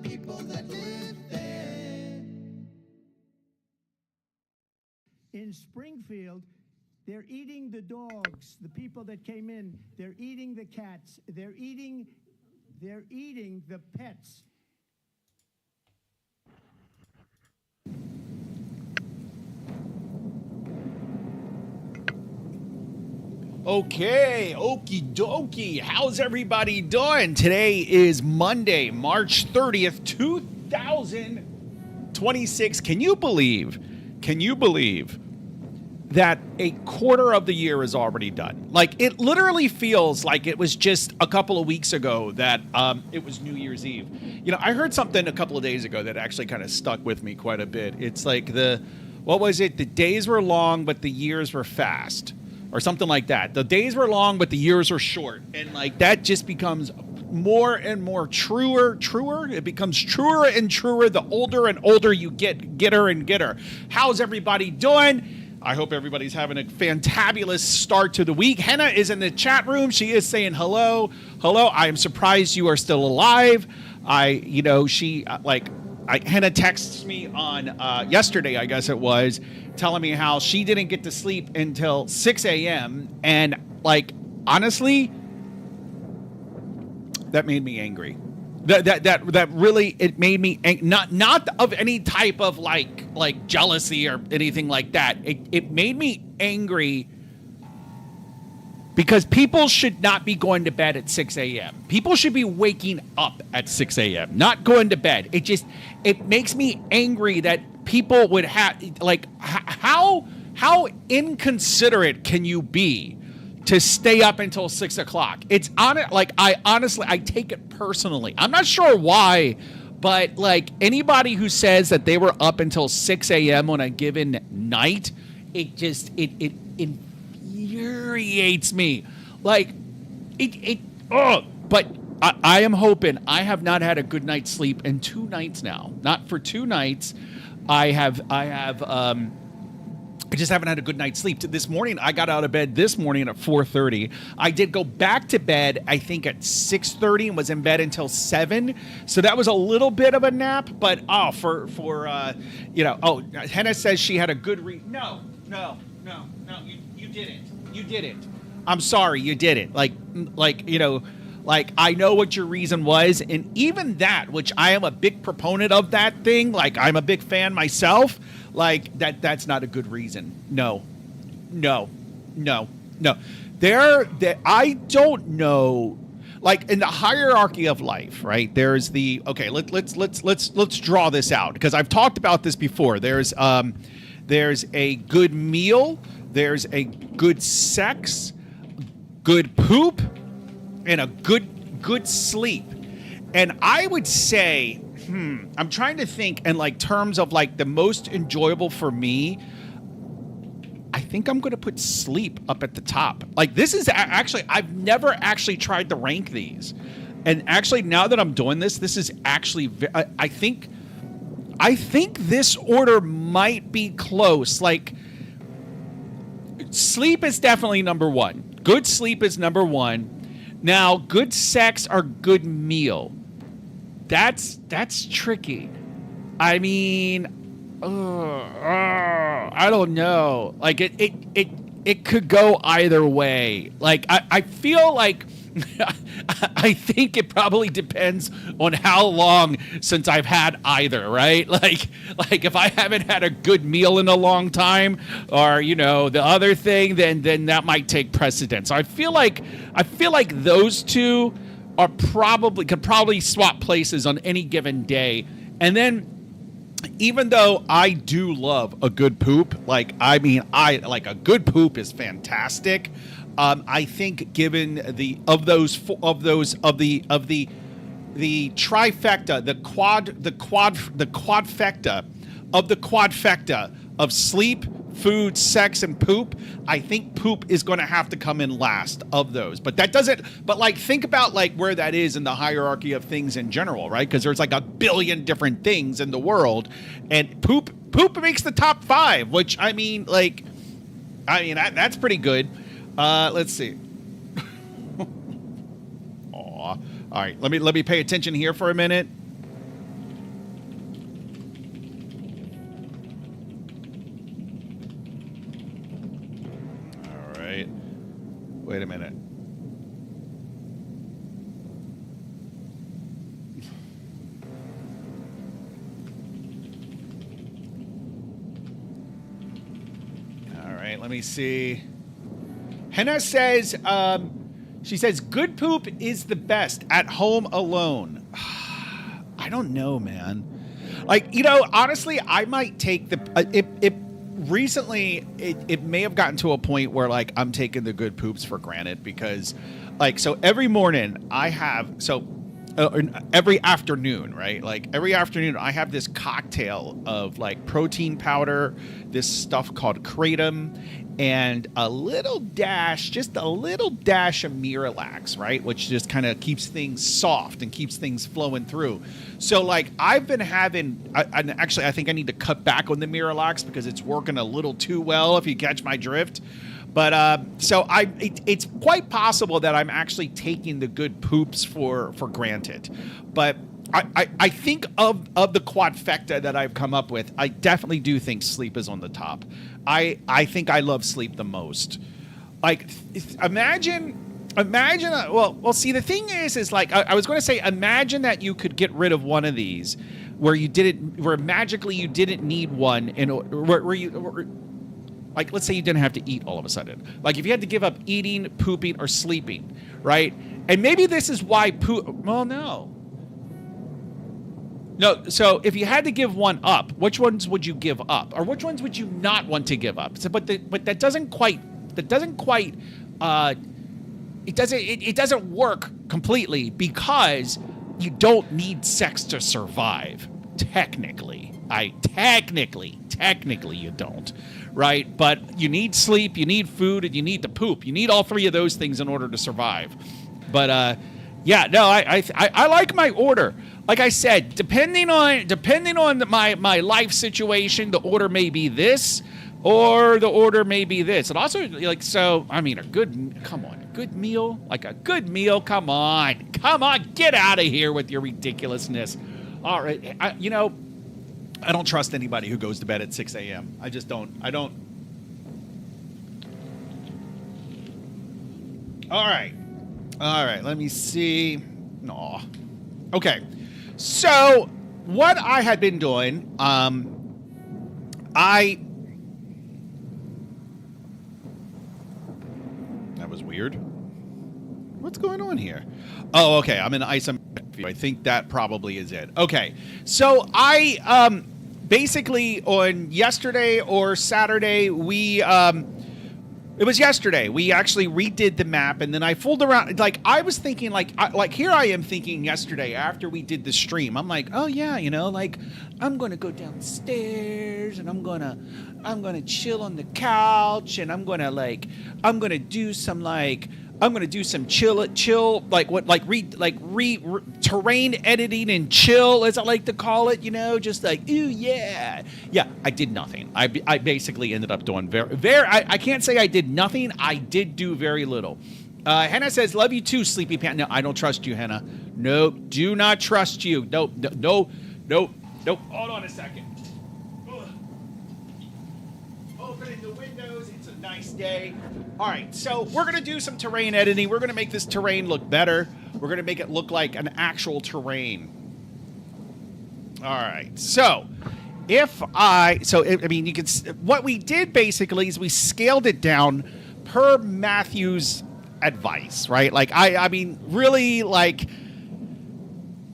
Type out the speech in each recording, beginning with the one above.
people that live there. In Springfield, they're eating the dogs, the people that came in. They're eating the cats. They're eating the pets. Okay, okie dokie. How's everybody doing? Today is Monday, March 30th, 2026. Can you believe that a quarter of the year is already done? Like, it literally feels like it was just a couple of weeks ago that it was New Year's Eve. You know, I heard something a couple of days ago that actually kind of stuck with me quite a bit. It's like what was it? The days were long, but the years were fast. Or something like that. The days were long, but the years are short. And like that just becomes more and more truer. It becomes truer and truer the older and older you get her. How's everybody doing? I hope everybody's having a fantabulous start to the week. Henna is in the chat room. She is saying hello. Hello. I am surprised you are still alive. Henna texts me on yesterday, I guess it was, telling me how she didn't get to sleep until 6 a.m. And, like, honestly, that made me angry. That really, it made me not of any type of like jealousy or anything like that. It made me angry because people should not be going to bed at 6 a.m. People should be waking up at 6 a.m., not going to bed. It makes me angry that people would have, like, how inconsiderate can you be to stay up until 6 o'clock? It's on it. Like, I take it personally. I'm not sure why, but like anybody who says that they were up until 6 a.m. on a given night, it infuriates me. Like but I am hoping. I have not had a good night's sleep in 2 nights now. Not for 2 nights. I just haven't had a good night's sleep. This morning, I got out of bed this morning at 4:30. I did go back to bed, I think, at 6:30 and was in bed until 7. So that was a little bit of a nap. But Henna says she had a good No, you didn't. You didn't. I'm sorry, you didn't. Like I know what your reason was, and even that, which I am a big proponent of that thing, like I'm a big fan myself, like that's not a good reason. No. I don't know. Like in the hierarchy of life, right? There's let's draw this out because I've talked about this before. There's a good meal, there's a good sex, good poop, and a good sleep. And I would say, I'm trying to think in like terms of like the most enjoyable for me. I think I'm going to put sleep up at the top. Like this is actually, I've never actually tried to rank these. And actually now that I'm doing this is actually, I think this order might be close. Like sleep is definitely number one. Good sleep is number one. Now, good sex or good meal. That's tricky. I mean, I don't know. Like it could go either way. Like I feel like I think it probably depends on how long since I've had either, right? Like if I haven't had a good meal in a long time, or the other thing, then that might take precedence. So I feel like those two are could probably swap places on any given day. And then even though I do love a good poop, I like a good poop is fantastic. I think given the trifecta, the quadfecta of sleep, food, sex, and poop, I think poop is going to have to come in last of those. But that doesn't. But think about where that is in the hierarchy of things in general, right? Because there's a billion different things in the world, and poop makes the top 5, which that's pretty good. Let's see. Aw. All right, let me pay attention here for a minute. Let me see. Henna says, she says, good poop is the best at home alone. I don't know, man. Like, you know, honestly, I might take the, recently it may have gotten to a point where like I'm taking the good poops for granted because like, so every morning I have, every afternoon, right? Like every afternoon I have this cocktail of like protein powder, this stuff called Kratom, and just a little dash of Miralax, right? Which just kind of keeps things soft and keeps things flowing through. So like I've been having, and actually I think I need to cut back on the Miralax because it's working a little too well, if you catch my drift. But it's quite possible that I'm actually taking the good poops for granted. But I think of the quadfecta that I've come up with, I definitely do think sleep is on the top. I think I love sleep the most. Like, imagine. See, the thing is like I was going to say, imagine that you could get rid of one of these, where magically you didn't need one, like, let's say you didn't have to eat all of a sudden. Like, if you had to give up eating, pooping, or sleeping, right? And maybe this is why no. So if you had to give one up, which ones would you give up? Or which ones would you not want to give up? So, but that doesn't quite, it doesn't work completely because you don't need sex to survive. Technically you don't, right? But you need sleep, you need food, and you need the poop. You need all three of those things in order to survive. But I like my order. Like I said, depending on my life situation, the order may be this, or the order may be this. And also, like, so I mean, a good meal, come on, get out of here with your ridiculousness. All right, I don't trust anybody who goes to bed at 6 a.m. I just don't. All right. Let me see. Aw. Okay. So what I had been doing, that was weird. What's going on here? Oh, okay. I'm in isom. I think that probably is it. Okay. So I basically on yesterday or Saturday, it was yesterday. We actually redid the map, and then I fooled around. Like, I was thinking, like here I am thinking yesterday after we did the stream. I'm like, oh yeah, like I'm gonna go downstairs and I'm gonna chill on the couch, and I'm gonna do some chill terrain editing and chill, as I like to call it, just like, ooh, yeah. I did nothing. I basically ended up doing I can't say I did nothing. I did do very little. Henna says, love you too, Sleepy Pants. No, I don't trust you, Henna. Nope, do not trust you. Nope. Hold on a second. Opening the windows. It's a nice day. All right, so we're going to do some terrain editing. We're going to make this terrain look better. We're going to make it look like an actual terrain. All right, so you can, what we did basically is we scaled it down per Matthew's advice, right? Like, I mean, really, like,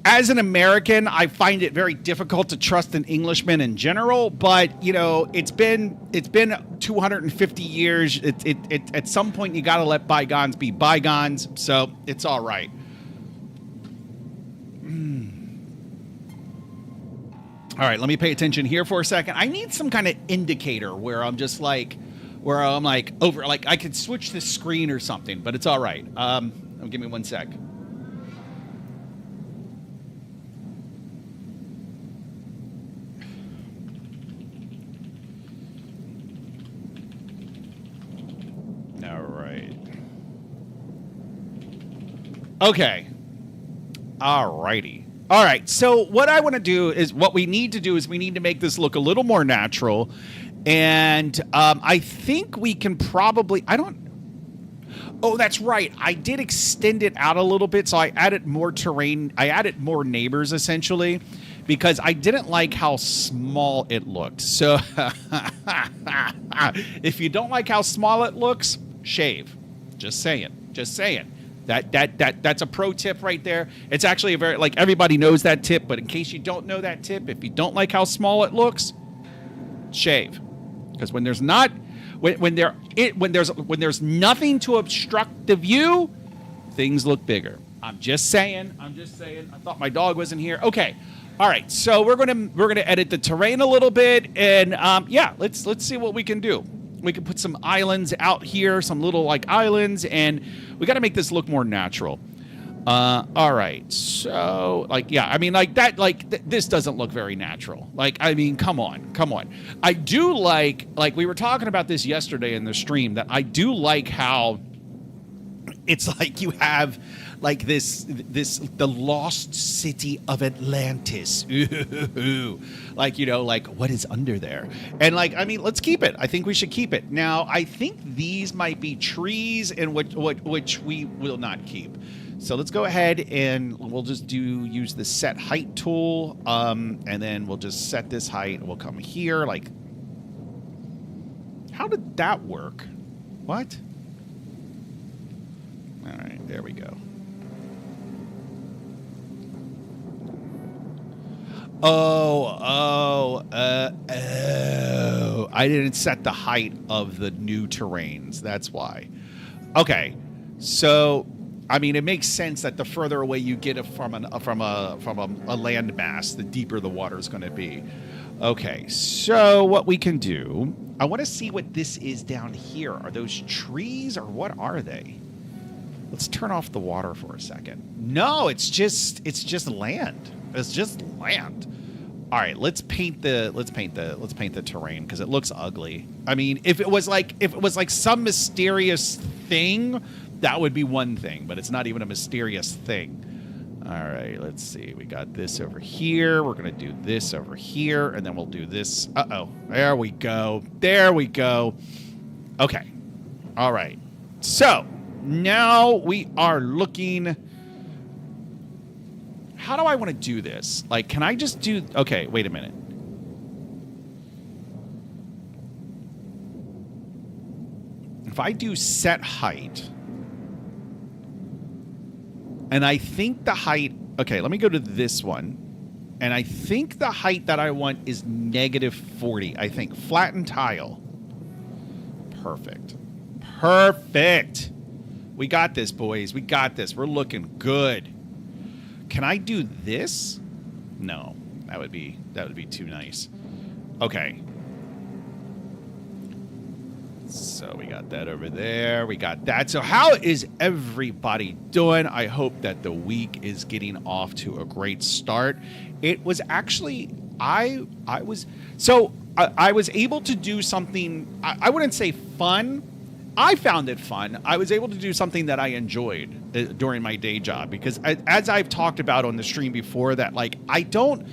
as an American, I find it very difficult to trust an Englishman in general, but it's been 250 years. It at some point you got to let bygones be bygones, so it's all right. All right, let me pay attention here for a second. I need some kind of indicator where I'm over, like I could switch the screen or something, but it's all right. Give me 1 sec. Okay. Alrighty. All right. So what we need to make this look a little more natural. And I think we can probably, oh, that's right. I did extend it out a little bit. So I added more terrain. I added more neighbors essentially, because I didn't like how small it looked. So if you don't like how small it looks, shave. Just saying. Just saying. That's a pro tip right there. It's actually a very, like, everybody knows that tip, but in case you don't know that tip, if you don't like how small it looks, shave. Because when there's not, when there's nothing to obstruct the view, things look bigger. I'm just saying. I thought my dog wasn't here. Okay. All right. So we're gonna edit the terrain a little bit, and yeah, let's see what we can do. We can put some islands out here, some little like islands, and we got to make this look more natural. All right. So like, yeah, I mean, like that, like this doesn't look very natural. Like, I mean, come on. I do like we were talking about this yesterday in the stream, that I do like how it's like you have like the lost city of Atlantis. Ooh. Like, you know, like what is under there? And like, I mean, let's keep it. I think we should keep it. Now, I think these might be trees, and which we will not keep. So let's go ahead and we'll just use the set height tool, and then we'll just set this height. We'll come here. Like, how did that work? What? All right, there we go. Oh, I didn't set the height of the new terrains. That's why. Okay, so I mean, it makes sense that the further away you get from a land mass, the deeper the water is going to be. Okay, so what we can do, I want to see what this is down here. Are those trees or what are they? Let's turn off the water for a second. No, it's just land. It's just land. All right, let's paint the terrain because it looks ugly. I mean, if it was like some mysterious thing, that would be one thing, but it's not even a mysterious thing. All right, let's see. We got this over here. We're going to do this over here, and then we'll do this. Uh-oh. There we go. There we go. Okay. All right. So, now we are looking... How do I want to do this? Like, can I just do... Okay, wait a minute. If I do set height... And I think the height... Okay, let me go to this one. And I think the height that I want is -40. I think. Flatten tile. Perfect. Perfect. We got this, boys. We got this. We're looking good. Can I do this? No. That would be too nice. Okay. So we got that over there. We got that. So how is everybody doing? I hope that the week is getting off to a great start. It was actually, I was able to do something, I wouldn't say fun. I found it fun. I was able to do something that I enjoyed during my day job because as I've talked about on the stream before, that like I don't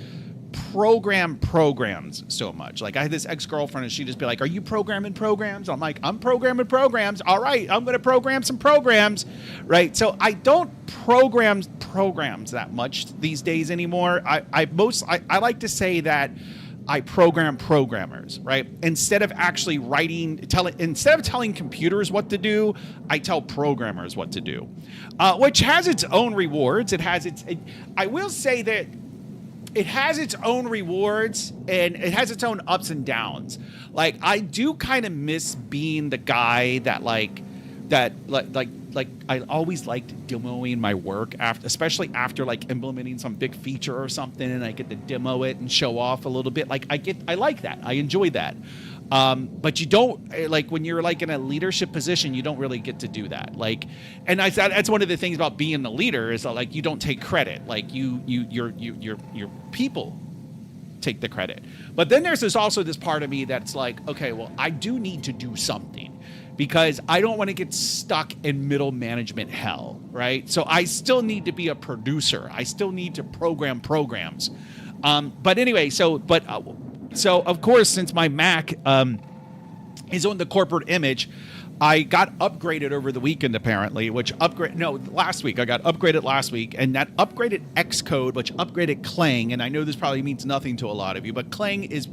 program programs so much. Like I had this ex-girlfriend and she'd just be like, are you programming programs? I'm like, I'm programming programs. All right, I'm going to program some programs, right? So I don't program programs that much these days anymore. I like to say that I program programmers, right? Instead of actually instead of telling computers what to do, I tell programmers what to do, which has its own rewards. I will say that it has its own rewards and it has its own ups and downs. Like I do kind of miss being the guy that I always liked demoing my work especially after like implementing some big feature or something, and I get to demo it and show off a little bit. Like I like that. I enjoy that. But you don't, like when you're like in a leadership position, you don't really get to do that. Like, and that's one of the things about being the leader is that, like, you don't take credit. Like your people take the credit. But then there's also this part of me that's like, okay, well, I do need to do something because I don't want to get stuck in middle management hell, right? So I still need to be a producer. I still need to program programs. But anyway, so of course, since my Mac is on the corporate image, I got upgraded over the weekend apparently, last week. I got upgraded last week, and that upgraded Xcode, which upgraded Clang, and I know this probably means nothing to a lot of you, but Clang is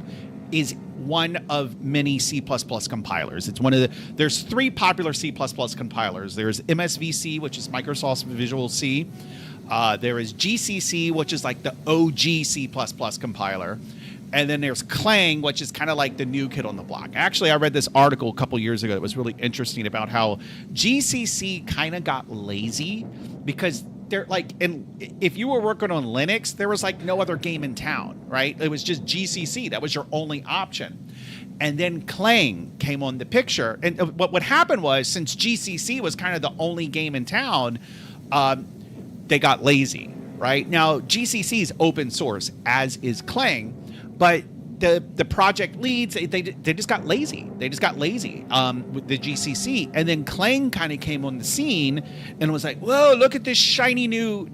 one of many C++ compilers. It's there's 3 popular C++ compilers. There's MSVC, which is Microsoft Visual C. There is GCC, which is like the OG C++ compiler. And then there's Clang, which is kind of like the new kid on the block. Actually, I read this article a couple years ago that was really interesting about how GCC kind of got lazy because they're like, and if you were working on Linux, there was like no other game in town, right? It was just GCC. That was your only option. And then Clang came on the picture. And what happened was, since GCC was kind of the only game in town, they got lazy, right? Now, GCC is open source, as is Clang. But the project leads, they just got lazy. They just got lazy with the GCC. And then Clang kind of came on the scene and was like, whoa, look at this shiny new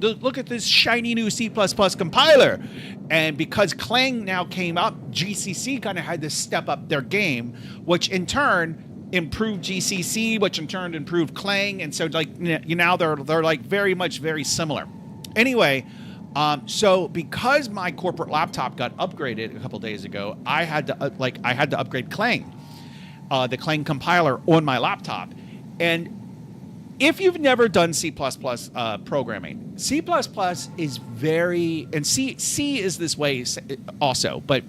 C++ compiler. And because Clang now came up, GCC kind of had to step up their game, which in turn improved GCC, which in turn improved Clang. And so like now they're like very similar. Anyway, so because my corporate laptop got upgraded a couple days ago, I had to upgrade Clang, the Clang compiler on my laptop. And if you've never done C++ programming, C++ is and C is this way also, but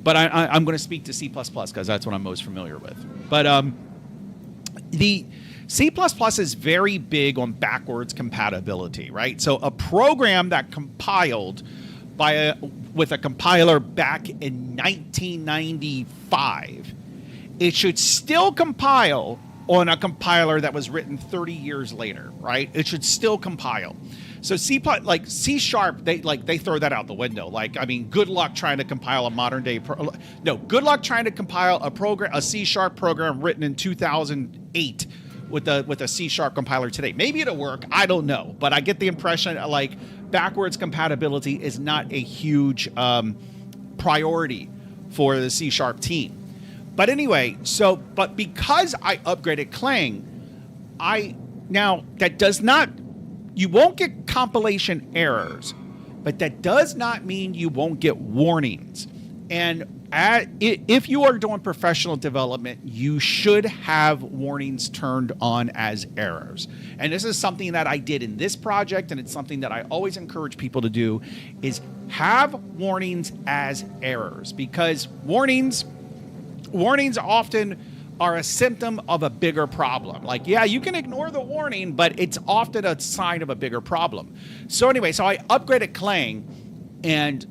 I'm going to speak to C++ because that's what I'm most familiar with. But the C++ is very big on backwards compatibility, right? So a program that compiled with a compiler back in 1995, it should still compile on a compiler that was written 30 years later, right? It should still compile. So C Sharp, they throw that out the window. Like, I mean, good luck trying to compile a modern day good luck trying to compile a C Sharp program written in 2008 with a C Sharp compiler today. Maybe it'll work, I don't know, but I get the impression like backwards compatibility is not a huge priority for the C Sharp team. But anyway, but because I upgraded Clang, you won't get compilation errors, but that does not mean you won't get warnings. And if you are doing professional development, you should have warnings turned on as errors. And this is something that I did in this project, and it's something that I always encourage people to do, is have warnings as errors, because warnings often are a symptom of a bigger problem. Like, yeah, you can ignore the warning, but it's often a sign of a bigger problem. So anyway, I upgraded Clang, and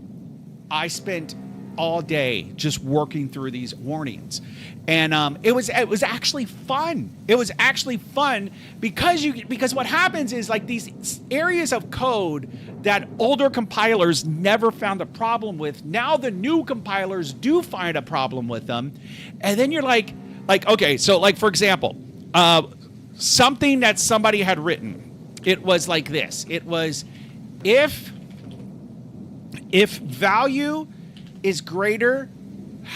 I spent all day just working through these warnings, and it was actually fun. It was actually fun because what happens is, like, these areas of code that older compilers never found a problem with, now the new compilers do find a problem with them, and then you're like okay, so like for example, something that somebody had written, it was like this. It was if value is greater,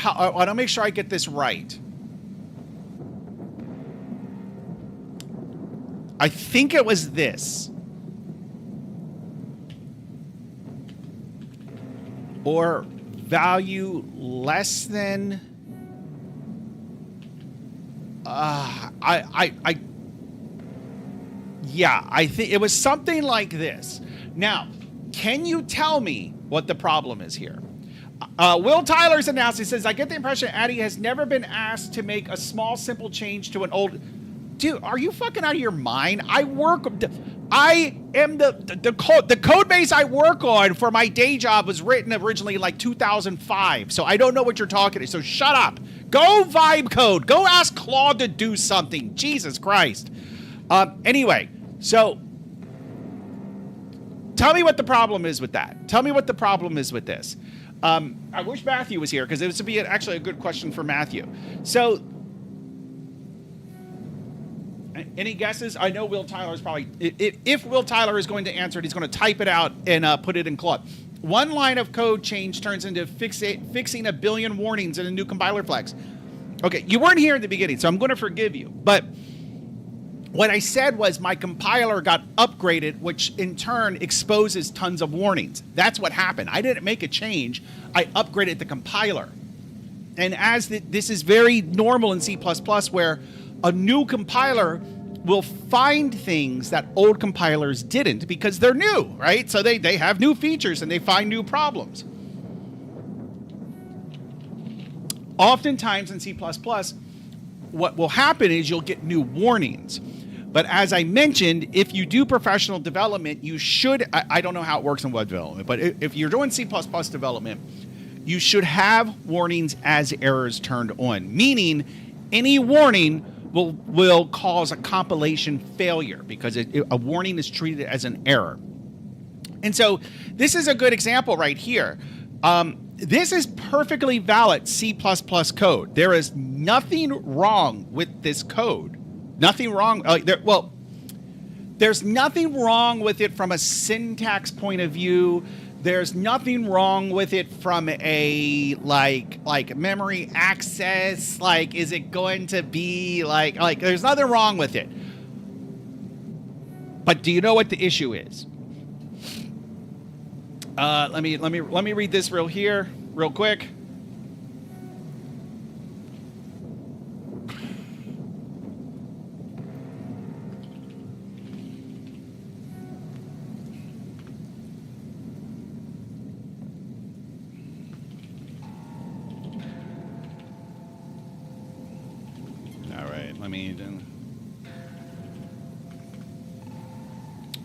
I want to make sure I get this right. I think it was this. Or value less than, I think it was something like this. Now, can you tell me what the problem is here? Will Tyler's announced, he says, I get the impression Addy has never been asked to make a small, simple change to an old... Dude, are you fucking out of your mind? I am the code base I work on for my day job was written originally in like 2005. So I don't know what you're talking to. So shut up. Go vibe code. Go ask Claude to do something. Jesus Christ. Anyway, so tell me what the problem is with that. Tell me what the problem is with this. I wish Matthew was here because this would be actually a good question for Matthew. So, any guesses? I know Will Tyler is probably... If Will Tyler is going to answer it, he's going to type it out and put it in Claude. One line of code change turns into fixing a billion warnings in a new compiler flex. Okay, you weren't here at the beginning, so I'm going to forgive you. But What I said was my compiler got upgraded, which in turn exposes tons of warnings. That's what happened. I didn't make a change. I upgraded the compiler. And as this is very normal in C++, where a new compiler will find things that old compilers didn't because they're new, right? So they have new features and they find new problems. Oftentimes in C++, what will happen is you'll get new warnings. But as I mentioned, if you do professional development, you should, I don't know how it works in web development, but if you're doing C++ development, you should have warnings as errors turned on, meaning any warning will cause a compilation failure because a warning is treated as an error. And so this is a good example right here. This is perfectly valid C++ code. There is nothing wrong with this code. Nothing wrong. There's nothing wrong with it from a syntax point of view. There's nothing wrong with it from a like memory access. Like, is it going to be like? There's nothing wrong with it. But do you know what the issue is? Let me read this real quick. All right, let me.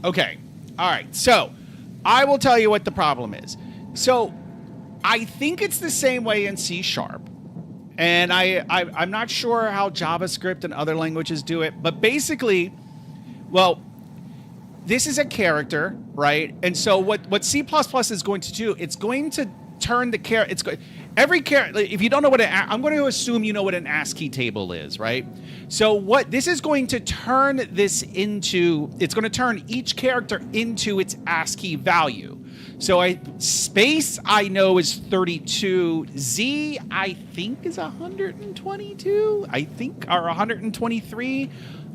Okay, all right, so. I will tell you what the problem is. So I think it's the same way in C#. And I'm not sure how JavaScript and other languages do it. But basically, well, this is a character, right? And so what C++ is going to do, it's going to turn the character. Every character, if you don't know what I'm going to assume you know what an ASCII table is, right? So what this is going to turn this into, it's going to turn each character into its ASCII value. So space I know is 32. Z I think is 122. I think or 123.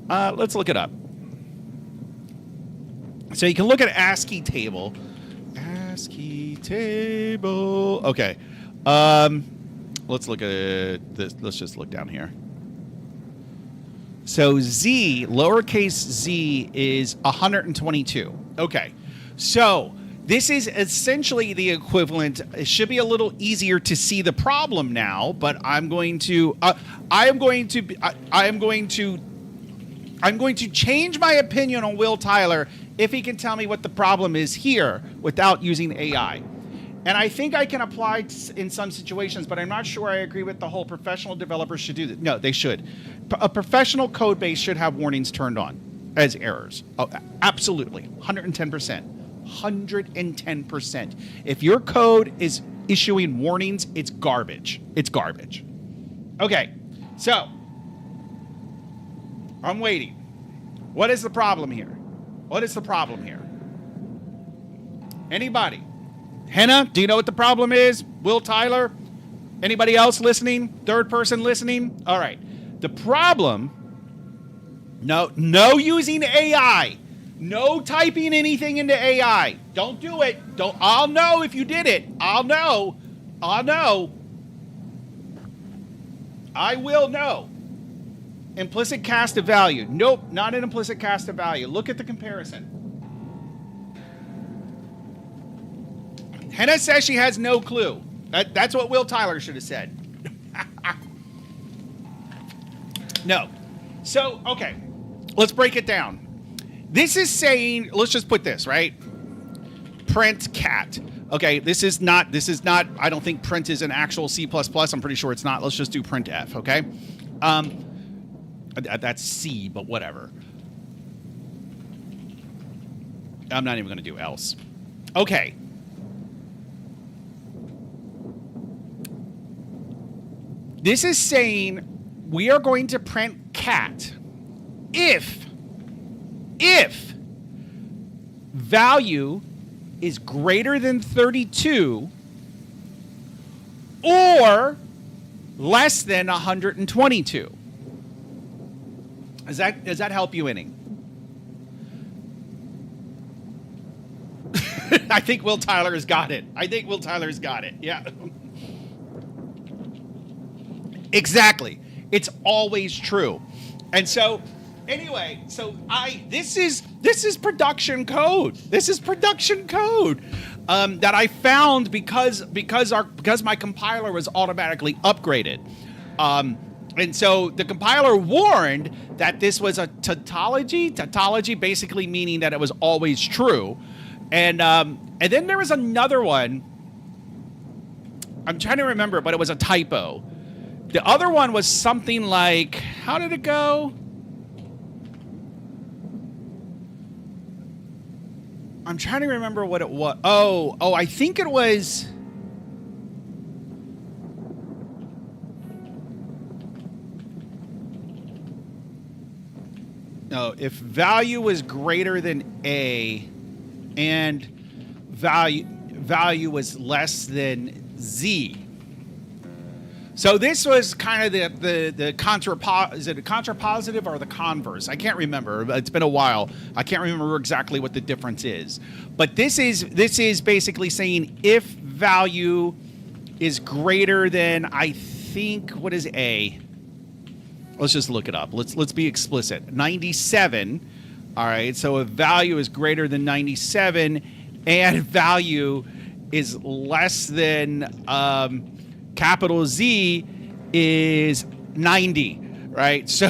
Let's look it up. So you can look at ASCII table. ASCII table. Okay. Let's look at this. Let's just look down here. So Z, lowercase z, is 122. Okay. So this is essentially the equivalent. It should be a little easier to see the problem now, but I'm going to change my opinion on Will Tyler if he can tell me what the problem is here without using AI. And I think I can apply in some situations, but I'm not sure I agree with the whole professional developers should do that. No, they should. A professional code base should have warnings turned on as errors. Oh, absolutely. 110%. 110%. If your code is issuing warnings, it's garbage. It's garbage. Okay, so I'm waiting. What is the problem here? What is the problem here? Anybody? Henna, do you know what the problem is? Will Tyler? Anybody else listening? Third person listening? All right. The problem, no using AI. No typing anything into AI. Don't do it. I'll know if you did it. I'll know. I will know. Implicit cast of value. Nope, not an implicit cast of value. Look at the comparison. Henna says she has no clue. That's what Will Tyler should have said. No. So, okay. Let's break it down. This is saying, let's just put this, right? Print cat. Okay, this is not, I don't think print is an actual C++. I'm pretty sure it's not. Let's just do printf, okay? That's C, but whatever. I'm not even going to do else. Okay. This is saying we are going to print cat if value is greater than 32 or less than 122. Does that help you any? I think Will Tyler has got it. Yeah. Exactly. It's always true. And so anyway, this is production code. This is production code that I found because my compiler was automatically upgraded. And so the compiler warned that this was a tautology basically meaning that it was always true. And then there was another one. I'm trying to remember, but it was a typo. The other one was something like, how did it go? I'm trying to remember what it was. Oh, I think it was. No, if value was greater than A and value was less than Z. So this was kind of the is it a contrapositive or the converse? I can't remember. It's been a while. I can't remember exactly what the difference is. But this is basically saying if value is greater than, I think, what is A? Let's just look it up. Let's be explicit. 97. All right. So if value is greater than 97 and value is less than capital Z is 90, right? So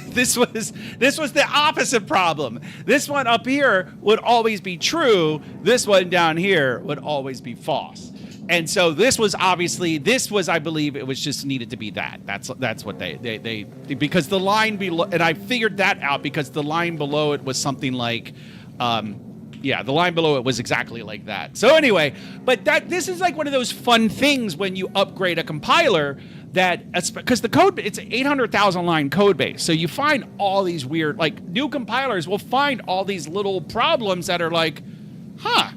this was the opposite problem. This one up here would always be true. This one down here would always be false. And so this was, I believe it was just needed to be that. That's what they because the line below, and I figured that out because the line below it was something like, the line below it was exactly like that. So anyway, but this is like one of those fun things when you upgrade a compiler because the code, it's an 800,000 line code base. So you find all these weird, like new compilers will find all these little problems that are like, huh.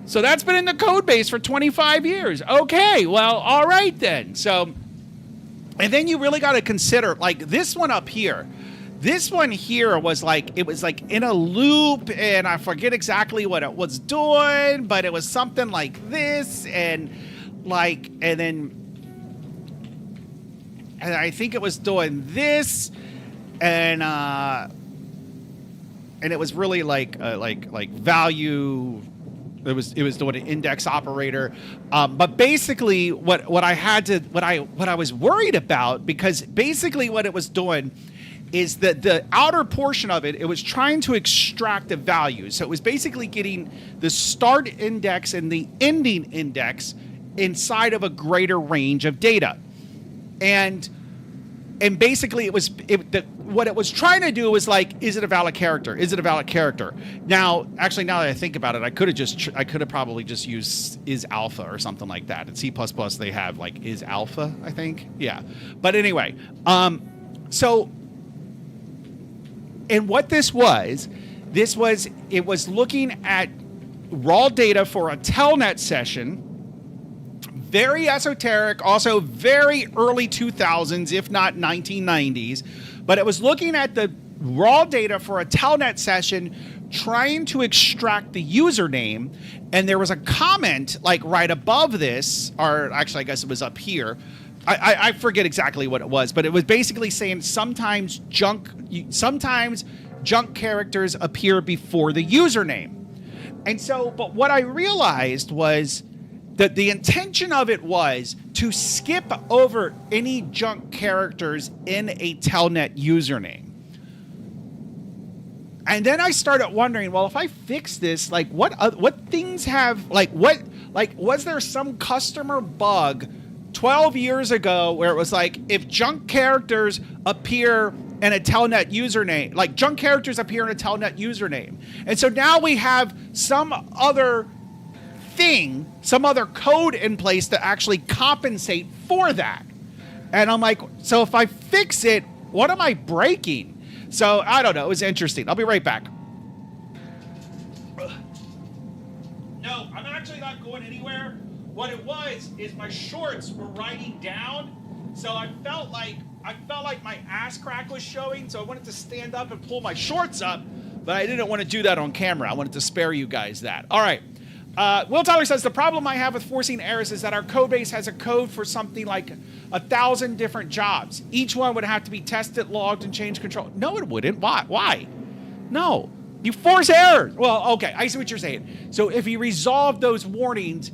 So that's been in the code base for 25 years. Okay, well, all right then. So, and then you really got to consider like this one up here. This one here was like, it was like in a loop, and I forget exactly what it was doing, but it was something like this, and I think it was doing this, and it was really like value. It was doing an index operator, but basically what I was worried about, because basically what it was doing is that the outer portion of it was trying to extract a value. So it was basically getting the start index and the ending index inside of a greater range of data. And basically what it was trying to do was like, is it a valid character? Is it a valid character? Now, actually, now that I think about it, I could have probably just used is alpha or something like that. In C++, they have like is alpha, I think. Yeah. But anyway, and what this was it was looking at raw data for a telnet session, very esoteric, also very early 2000s, if not 1990s, but it was looking at the raw data for a telnet session, trying to extract the username, and there was a comment like right above this, or actually I guess it was up here. I forget exactly what it was, but it was basically saying sometimes junk characters appear before the username. And so, but what I realized was that the intention of it was to skip over any junk characters in a telnet username. And then I started wondering, well, if I fix this, like what things have, was there some customer bug 12 years ago where it was like, if junk characters appear in a telnet username, like junk characters appear in a telnet username. And so now we have some other code in place to actually compensate for that. And I'm like, so if I fix it, what am I breaking? So I don't know. It was interesting. I'll be right back. No, I'm actually not going anywhere. What it was is my shorts were riding down, so I felt like I felt like my ass crack was showing, so I wanted to stand up and pull my shorts up, but I didn't want to do that on camera. I wanted to spare you guys that. All right. Will Tyler says, the problem I have with forcing errors is that our code base has a code for something like 1,000 different jobs. Each one would have to be tested, logged, and change control. No, it wouldn't. Why? No. You force errors. Well, okay, I see what you're saying. So if you resolve those warnings,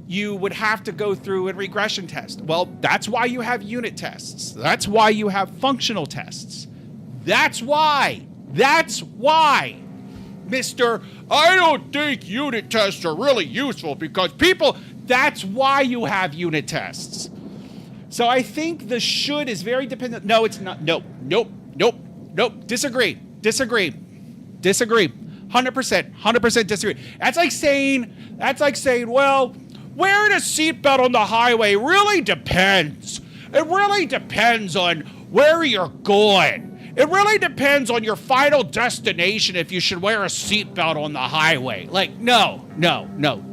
you would have to go through a regression test. Well, that's why you have unit tests. That's why you have functional tests. That's why. Mr. I don't think unit tests are really useful because people, that's why you have unit tests. So I think the should is very dependent. No, it's not. Nope. Disagree. 100% disagree. That's like saying, well, wearing a seatbelt on the highway really depends. It really depends on where you're going. It really depends on your final destination if you should wear a seatbelt on the highway. Like, no.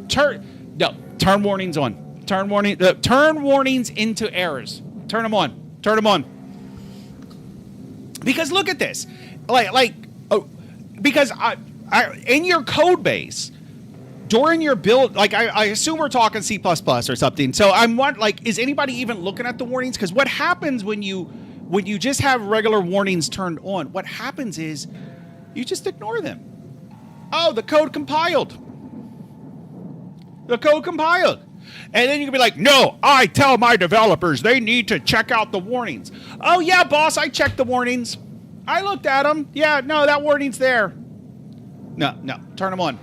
Turn warnings on. Turn warnings into errors. Turn them on. Because look at this. Because in your code base, during your build, like I assume we're talking C++ or something. So is anybody even looking at the warnings? Because what happens when you just have regular warnings turned on, what happens is you just ignore them. Oh, the code compiled. And then you can be like, no, I tell my developers they need to check out the warnings. Oh, yeah, boss, I checked the warnings. I looked at them. Yeah, no, that warning's there. No, turn them on.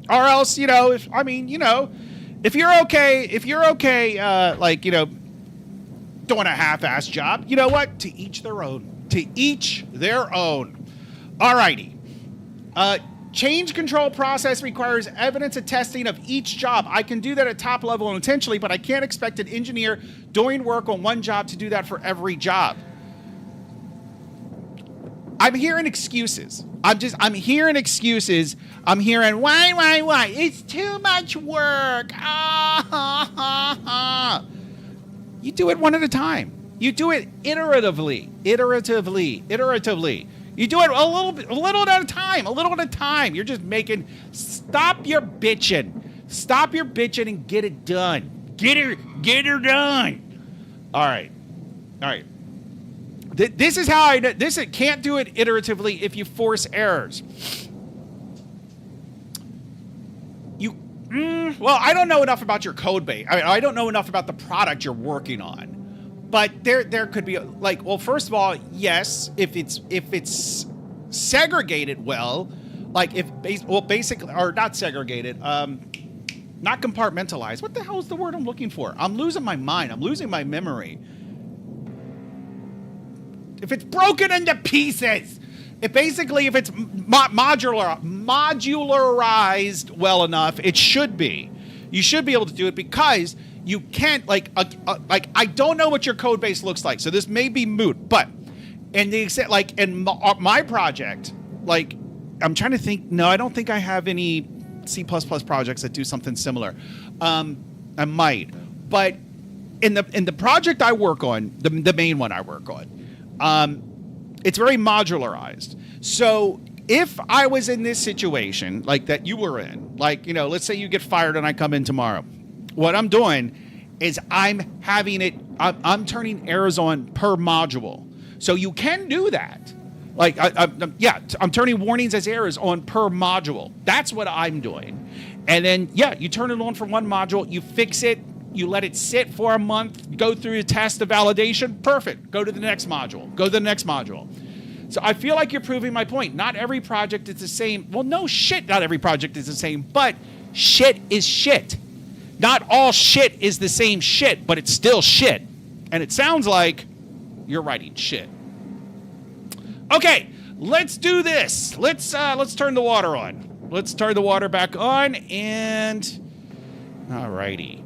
Or else, if you're okay, doing a half-ass job, you know what? To each their own. Alrighty. Change control process requires evidence of testing of each job. I can do that at top level intentionally, but I can't expect an engineer doing work on one job to do that for every job. I'm hearing excuses. I'm hearing why? It's too much work. You do it one at a time. You do it iteratively. You do it a little at a time. You're just stop your bitching and get it done. Get her done. All right. This is how I know. It can't do it iteratively if you force errors. Well, I don't know enough about your code base. I don't know enough about the product you're working on. But there could be first of all, yes, if it's segregated well, basically, or not segregated, not compartmentalized. What the hell is the word I'm looking for? I'm losing my mind. I'm losing my memory. If it's broken into pieces, if it's modularized well enough, it should be. You should be able to do it because you can't I don't know what your code base looks like, so this may be moot. But in my project, I'm trying to think. No, I don't think I have any C++ projects that do something similar. I might, but in the project I work on, the main one I work on, it's very modularized. So if I was in this situation like that you were in, let's say you get fired and I come in tomorrow, what I'm doing is I'm turning errors on per module. So you can do that. I'm turning warnings as errors on per module. That's what I'm doing. And then, you turn it on for one module, you fix it, you let it sit for a month, go through a test of validation, perfect. Go to the next module. So I feel like you're proving my point. Not every project is the same. Well, no shit, not every project is the same, but shit is shit. Not all shit is the same shit, but it's still shit. And it sounds like you're writing shit. Okay, let's do this. Let's turn the water on. Let's turn the water back on and alrighty.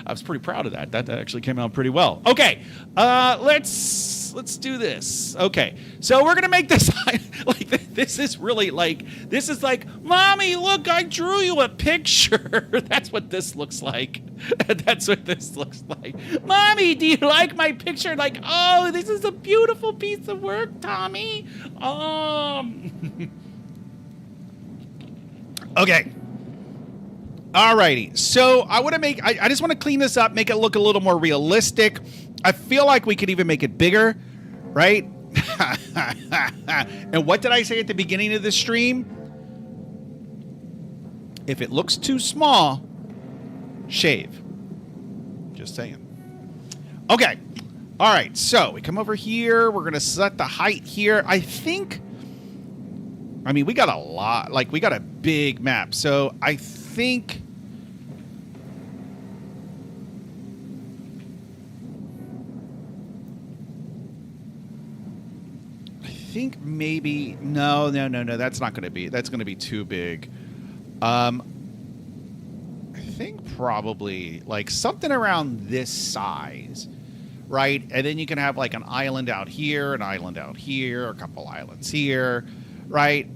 I was pretty proud of that. That actually came out pretty well. Okay, let's do this. Okay, so we're gonna make this this is really like, this is like, Mommy, look, I drew you a picture. That's what this looks like. That's what this looks like. Mommy, do you like my picture? Like, oh, this is a beautiful piece of work, Tommy. Okay. Alrighty. So I want to make, I just want to clean this up, make it look a little more realistic. I feel like we could even make it bigger, right? And what did I say at the beginning of the stream? If it looks too small, shave. Just saying. Okay. All right. So we come over here. We're going to set the height here. I mean, we got a lot. Like, we got a big map. So I think... maybe no, that's not going to be, that's going to be too big. I think probably like something around this size, right? And then you can have like an island out here, an island out here, a couple islands here, right?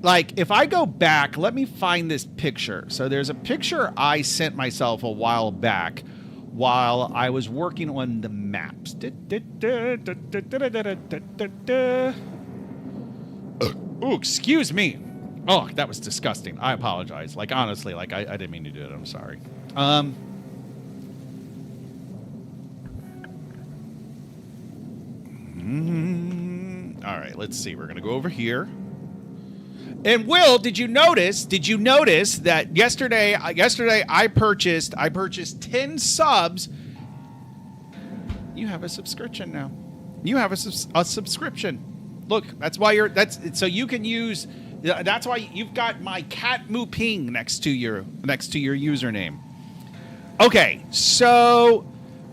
Like if I go back, let me find this picture. So there's a picture I sent myself a while back while I was working on the maps. Oh, excuse me. Oh, that was disgusting. I apologize. Like, honestly, like, I didn't mean to do it. I'm sorry. All right, let's see. We're going to go over here. And Will, did you notice that yesterday I purchased 10 subs. You have a subscription now. You have a subscription. Look, that's why so you can use, that's why you've got my cat Moo Ping next to your username. Okay, so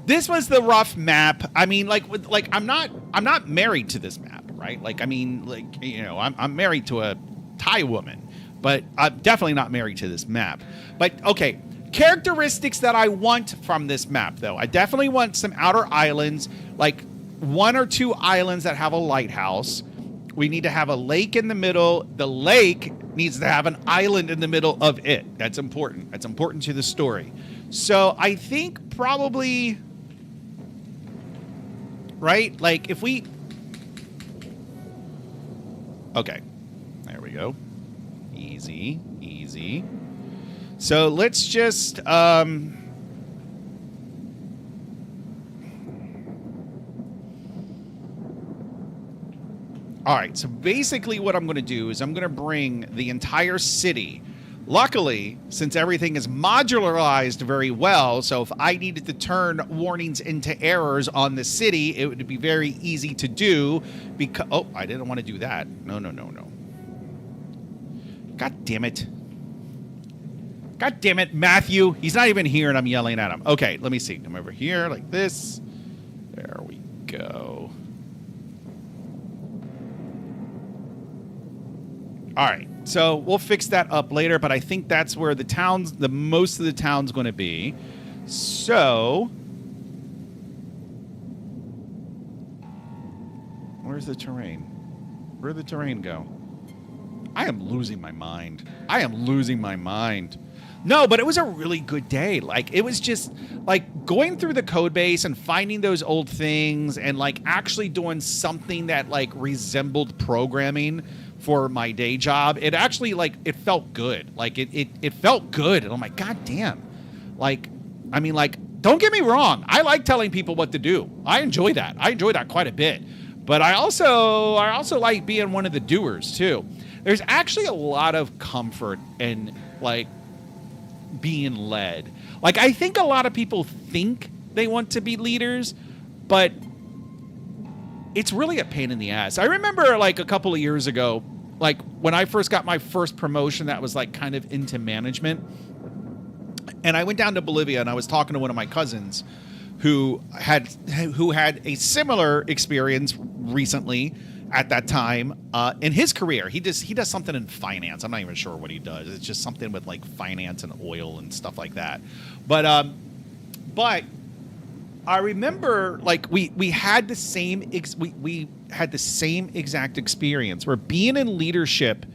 this was the rough map. I mean, I'm not married to this map, right? Like, I mean, like, you know, I'm married to a Thai woman, but I'm definitely not married to this map. But okay, characteristics that I want from this map, though. I definitely want some outer islands, like 1 or 2 islands that have a lighthouse. We need to have a lake in the middle. The lake needs to have an island in the middle of it. That's important. That's important to the story. So I think probably, right? Like if we, okay. There we go. Easy, easy. So let's just all right, so basically what I'm going to do is I'm going to bring the entire city. Luckily, since everything is modularized very well, so if I needed to turn warnings into errors on the city, it would be very easy to do because, oh, I didn't want to do that. No. God damn it. God damn it, Matthew. He's not even here and I'm yelling at him. Okay, let me see. Come over here like this. There we go. All right, so we'll fix that up later, but I think that's where the most of the town's going to be. So, where's the terrain? Where'd the terrain go? I am losing my mind. No, but it was a really good day. Like, it was just like going through the code base and finding those old things and like actually doing something that like resembled programming for my day job. It actually, like, it felt good. Like, it felt good. And I'm like, God damn. Like, I mean, like, don't get me wrong. I like telling people what to do. I enjoy that. I enjoy that quite a bit. But I also like being one of the doers, too. There's actually a lot of comfort in, like, being led. Like, I think a lot of people think they want to be leaders, but it's really a pain in the ass. I remember like a couple of years ago, like when I first got my first promotion that was like kind of into management. And I went down to Bolivia and I was talking to one of my cousins who had a similar experience recently at that time in his career. He does something in finance. I'm not even sure what he does. It's just something with like finance and oil and stuff like that. But I remember like we had the same had the same exact experience where being in leadership,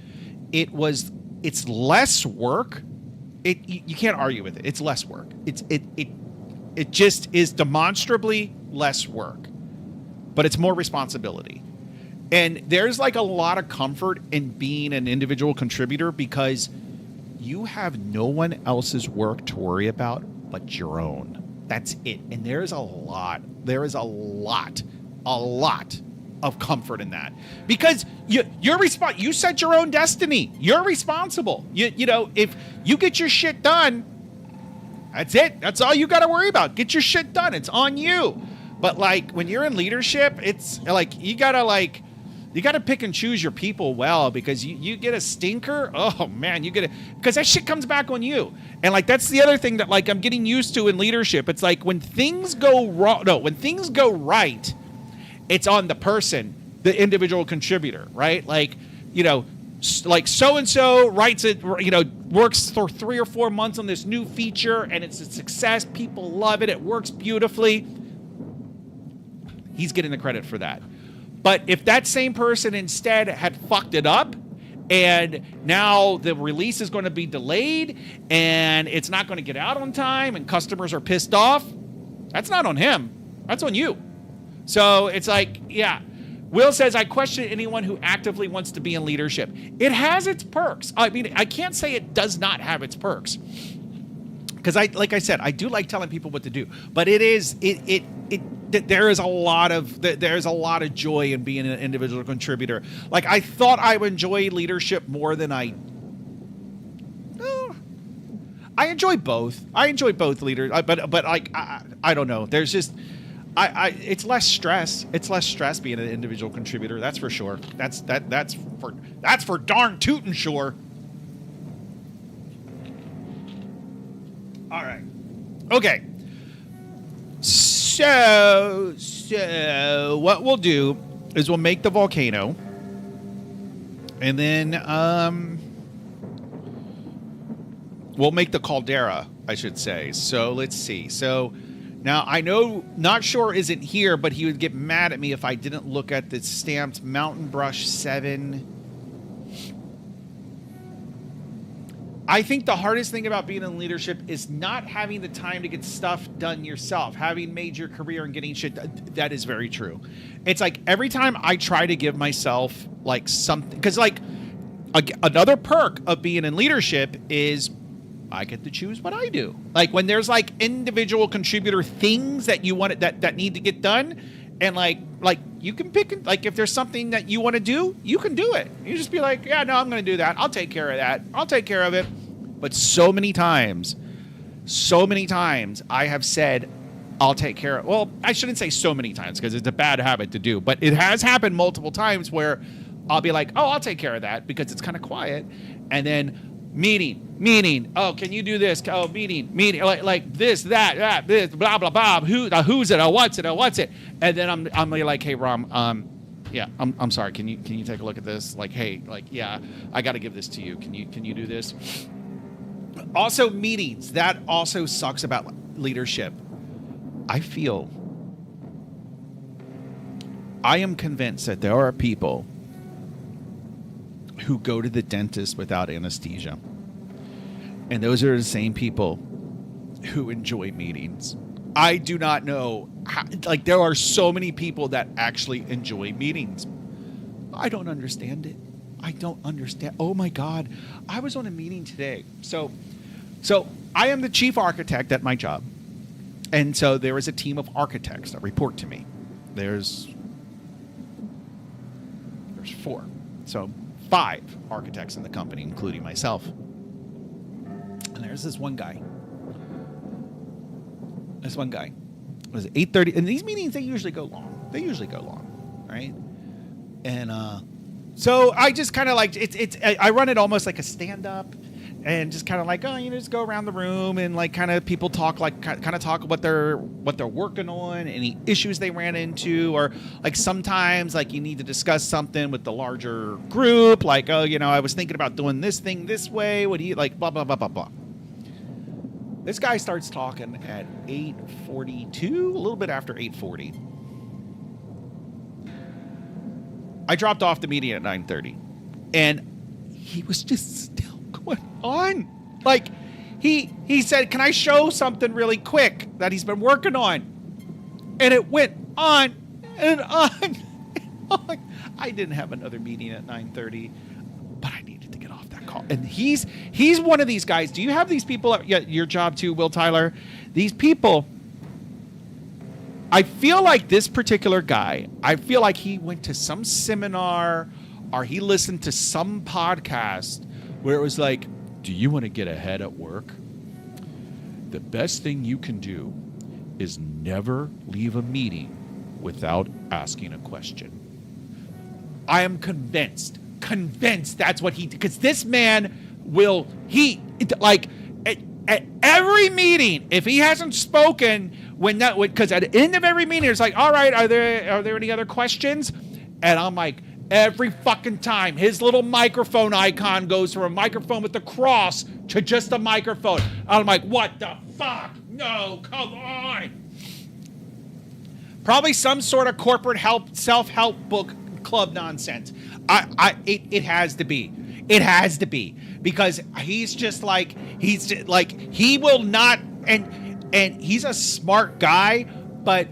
it's less work. You can't argue with it. It's less work. It just is demonstrably less work, but it's more responsibility. And there's like a lot of comfort in being an individual contributor because you have no one else's work to worry about but your own. That's it. And there is a lot of comfort in that because you set your own destiny. You're responsible. You know, if you get your shit done, that's it. That's all you got to worry about. Get your shit done. It's on you. But like when you're in leadership, it's like you got to pick and choose your people well because you get a stinker. Oh man, because that shit comes back on you. And like, that's the other thing that like I'm getting used to in leadership. It's like when things go wrong, when things go right, it's on the person, the individual contributor, right? Like, you know, like so-and-so writes it, you know, works for 3 or 4 months on this new feature and it's a success. People love it. It works beautifully. He's getting the credit for that. But if that same person instead had fucked it up and now the release is going to be delayed and it's not going to get out on time and customers are pissed off, that's not on him. That's on you. So it's like, yeah. Will says, I question anyone who actively wants to be in leadership. It has its perks. I mean, I can't say it does not have its perks. Because like I said, I do like telling people what to do. But there's a lot of joy in being an individual contributor. Like I thought I would enjoy leadership more than I enjoy both. I enjoy both leaders, but like I don't know. There's just it's less stress. It's less stress being an individual contributor. That's for sure. That's for darn tootin' sure. All right. Okay. So what we'll do is we'll make the volcano, and then we'll make the caldera, I should say. So let's see. So now I know Not Sure isn't here, but he would get mad at me if I didn't look at the stamped Mountain Brush 7. I think the hardest thing about being in leadership is not having the time to get stuff done yourself, having made your career and getting shit done. That is very true. It's like every time I try to give myself like something, because like another perk of being in leadership is I get to choose what I do. Like when there's like individual contributor things that you want that need to get done, and like you can pick, like if there's something that you want to do, you can do it. You just be like, yeah, no, I'm going to do that. I'll take care of that. I'll take care of it. But so many times I have said, I'll take care of, well, I shouldn't say so many times because it's a bad habit to do, but it has happened multiple times where I'll be like, oh, I'll take care of that because it's kind of quiet. And then meeting. Oh, can you do this? Oh, meeting. Like this, that, this, blah, blah, blah. Who's it? What's it? And then I'm like, hey, Rom, yeah, I'm sorry. Can you take a look at this? Like, hey, like, yeah, I got to give this to you. Can you do this? Also, meetings. That also sucks about leadership. I am convinced that there are people who go to the dentist without anesthesia. And those are the same people who enjoy meetings. I do not know how, like there are so many people that actually enjoy meetings. I don't understand it. I don't understand. Oh my God. I was on a meeting today. So I am the chief architect at my job. And so there is a team of architects that report to me. There's 4. So 5 architects in the company, including myself. And there's this one guy. It was 8:30, and these meetings, they usually go long. Right? And so I just kind of like I run it almost like a stand-up, and just kind of like, just go around the room and like kind of people talk, like kind of talk what they're working on, any issues they ran into, or like sometimes like you need to discuss something with the larger group, like, I was thinking about doing this thing this way. What do you like? Blah, blah, blah, blah, blah. This guy starts talking at 8:42, a little bit after 8:40. I dropped off the meeting at 9:30, and he was just still going on. Like, he said, "Can I show something really quick that he's been working on?" And it went on and on and on. I didn't have another meeting at 9:30, but I needed to get off that call. And he's one of these guys. Do you have these people at your job too, Will Tyler? These people, I feel like this particular guy, I feel like he went to some seminar or he listened to some podcast where it was like, do you want to get ahead at work? The best thing you can do is never leave a meeting without asking a question. I am convinced that's what he did. Because this man will, at every meeting, if he hasn't spoken, because at the end of every meeting, it's like, all right, are there any other questions? And I'm like, every fucking time, his little microphone icon goes from a microphone with a cross to just a microphone. I'm like, what the fuck? No, come on. Probably some sort of corporate self-help book club nonsense. It has to be. It has to be, because he will not, and he's a smart guy, but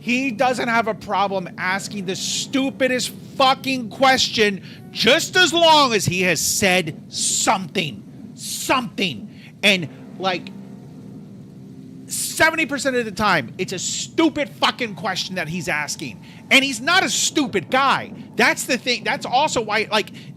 he doesn't have a problem asking the stupidest fucking question just as long as he has said something. And 70% of the time, it's a stupid fucking question that he's asking. And he's not a stupid guy. That's the thing. That's also why,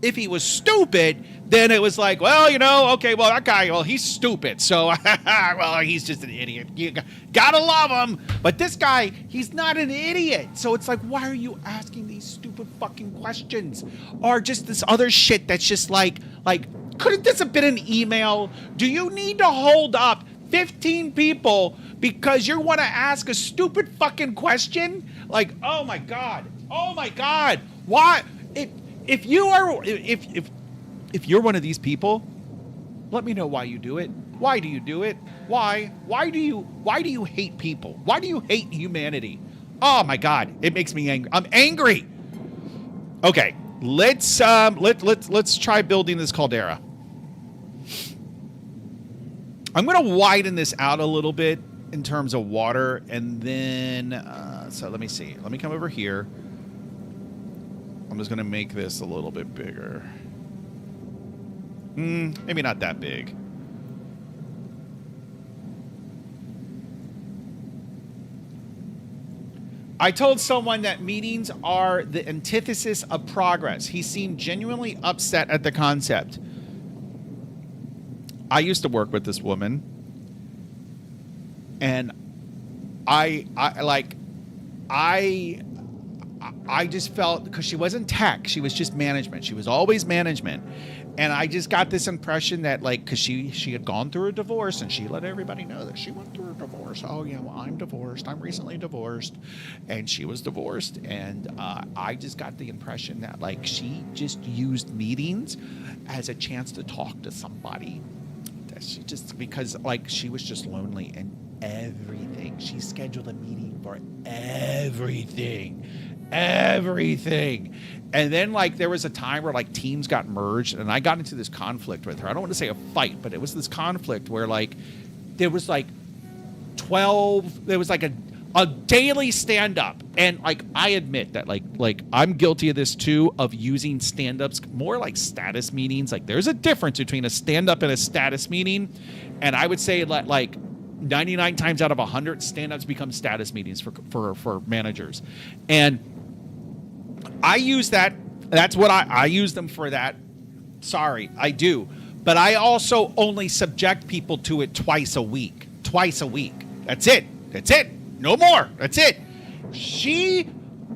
if he was stupid, then it was like, well, okay, well, that guy, well, he's stupid. So, well, he's just an idiot. You gotta love him. But this guy, he's not an idiot. So it's like, why are you asking these stupid fucking questions? Or just this other shit that's just couldn't this have been an email? Do you need to hold up 15 people because you want to ask a stupid fucking question? Oh my god, why? If you're one of these people, let me know why you do it. Why do you do it? Why do you hate people? Why do you hate humanity? Oh my god, it makes me angry. I'm angry. Okay, let's try building this caldera. I'm going to widen this out a little bit in terms of water, and then, so let me see. Let me come over here. I'm just going to make this a little bit bigger. Maybe not that big. I told someone that meetings are the antithesis of progress. He seemed genuinely upset at the concept. I used to work with this woman, and I just felt, because she wasn't tech, she was just management. She was always management. And I just got this impression that, because she had gone through a divorce, and she let everybody know that she went through a divorce. Oh, yeah, well, I'm divorced. I'm recently divorced. And she was divorced. And I just got the impression that, she just used meetings as a chance to talk to somebody. She just, because, she was just lonely and everything. She scheduled a meeting for everything. And then there was a time where teams got merged, and I got into this conflict with her. I don't want to say a fight, but it was this conflict where there was 12, there was a daily stand-up. And I admit that I'm guilty of this too, of using stand-ups more like status meetings. There's a difference between a stand-up and a status meeting. And I would say 99 times out of 100, stand-ups become status meetings for managers. And I use that. That's what I use them for that. Sorry, I do. But I also only subject people to it twice a week. That's it. No more. That's it. She,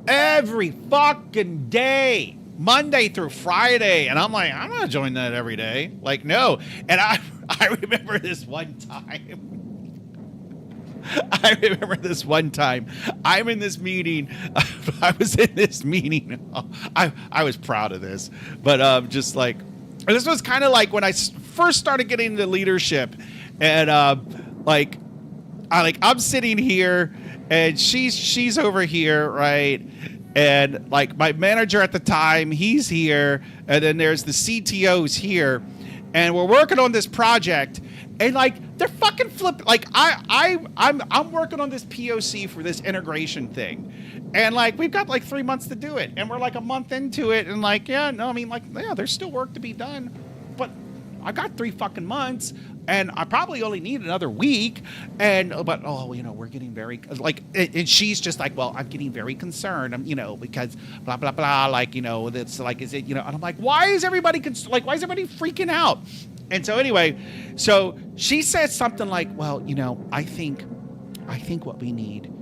every fucking day, Monday through Friday. And I'm like, I'm not joining that every day. No. And I remember this one time. I'm in this meeting. I was in this meeting. I was proud of this. But this was kind of when I first started getting into leadership. And I'm sitting here, and she's over here, right? And like my manager at the time, he's here, and then there's the CTOs here, and we're working on this project, and like they're fucking flipping. Like I'm working on this POC for this integration thing, and like we've got like 3 months to do it, and we're like a month into it, and like there's still work to be done, but I got 3 fucking months. And I probably only need another week, but we're getting very like, and she's just like, well, I'm getting very concerned, because blah blah blah, like, that's like, is it, and I'm like, why is everybody why is everybody freaking out? And so anyway, so she says something like, well, I think what we need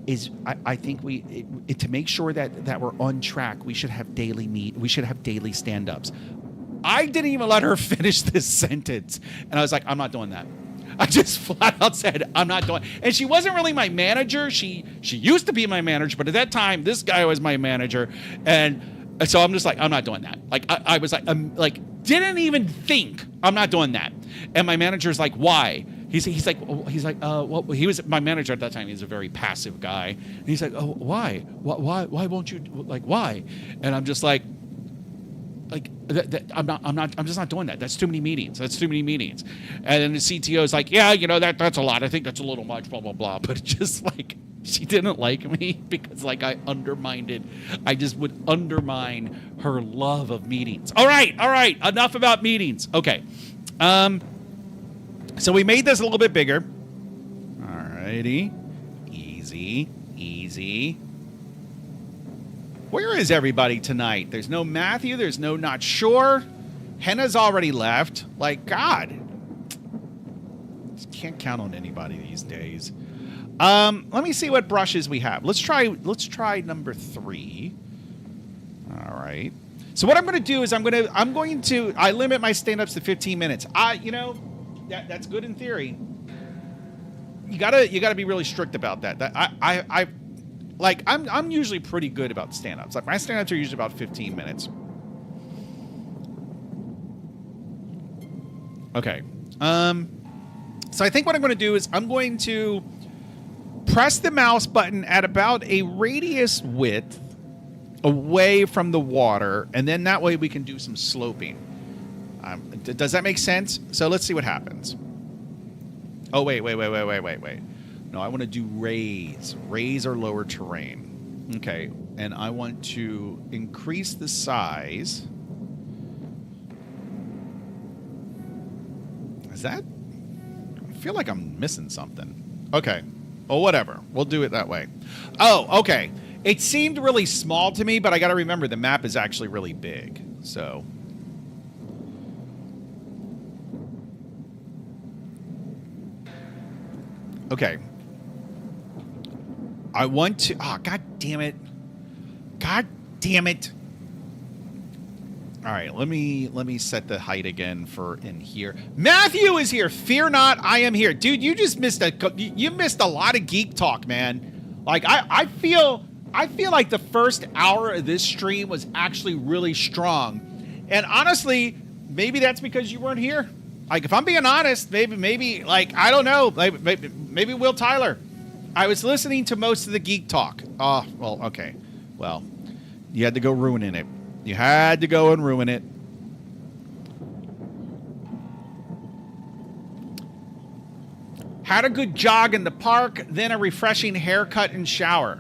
is I think to make sure that we're on track, we should have daily stand-ups. I didn't even let her finish this sentence. And I was like, I'm not doing that. I just flat out said, I'm not doing. And she wasn't really my manager. She used to be my manager, but at that time, this guy was my manager. And so I'm just like, I'm not doing that. Like, I was like, didn't even think, I'm not doing that. And my manager's like, why? He's like, well, he was my manager at that time. He was a very passive guy. And he's like, oh, why? Why won't you, like, why? And I'm just like, I'm just not doing that. That's too many meetings. And then the CTO is like, yeah, that's a lot. I think that's a little much, blah, blah, blah. But just like, she didn't like me because like I just would undermine her love of meetings. All right. Enough about meetings. Okay. So we made this a little bit bigger. All righty. Easy. Where is everybody tonight? There's no Matthew. There's no Not Sure. Henna's already left. Like, God. Just can't count on anybody these days. Let me see what brushes we have. Let's try number 3. All right. So what I'm going to do is I limit my stand-ups to 15 minutes. That's good in theory. You gotta be really strict about that. I'm usually pretty good about stand-ups. Like my stand-ups are usually about 15 minutes. Okay. So I think what I'm going to do is I'm going to press the mouse button at about a radius width away from the water, and then that way we can do some sloping. Does that make sense? So let's see what happens. Oh, wait. No, I want to do raise. Raise or lower terrain. Okay, and I want to increase the size. Is that? I feel like I'm missing something. Okay. Well, whatever. We'll do it that way. Oh, okay. It seemed really small to me, but I got to remember the map is actually really big. So... okay. I want to... oh, God damn it. All right, let me set the height again for in here. Matthew is here. Fear not, I am here. Dude, you just missed a lot of geek talk, man. Like, I feel like the first hour of this stream was actually really strong. And honestly, maybe that's because you weren't here. Like, if I'm being honest, maybe like, I don't know. Maybe Will Tyler. I was listening to most of the geek talk. Oh, well, okay. Well, you had to go ruining it. You had to go and ruin it. Had a good jog in the park, then a refreshing haircut and shower.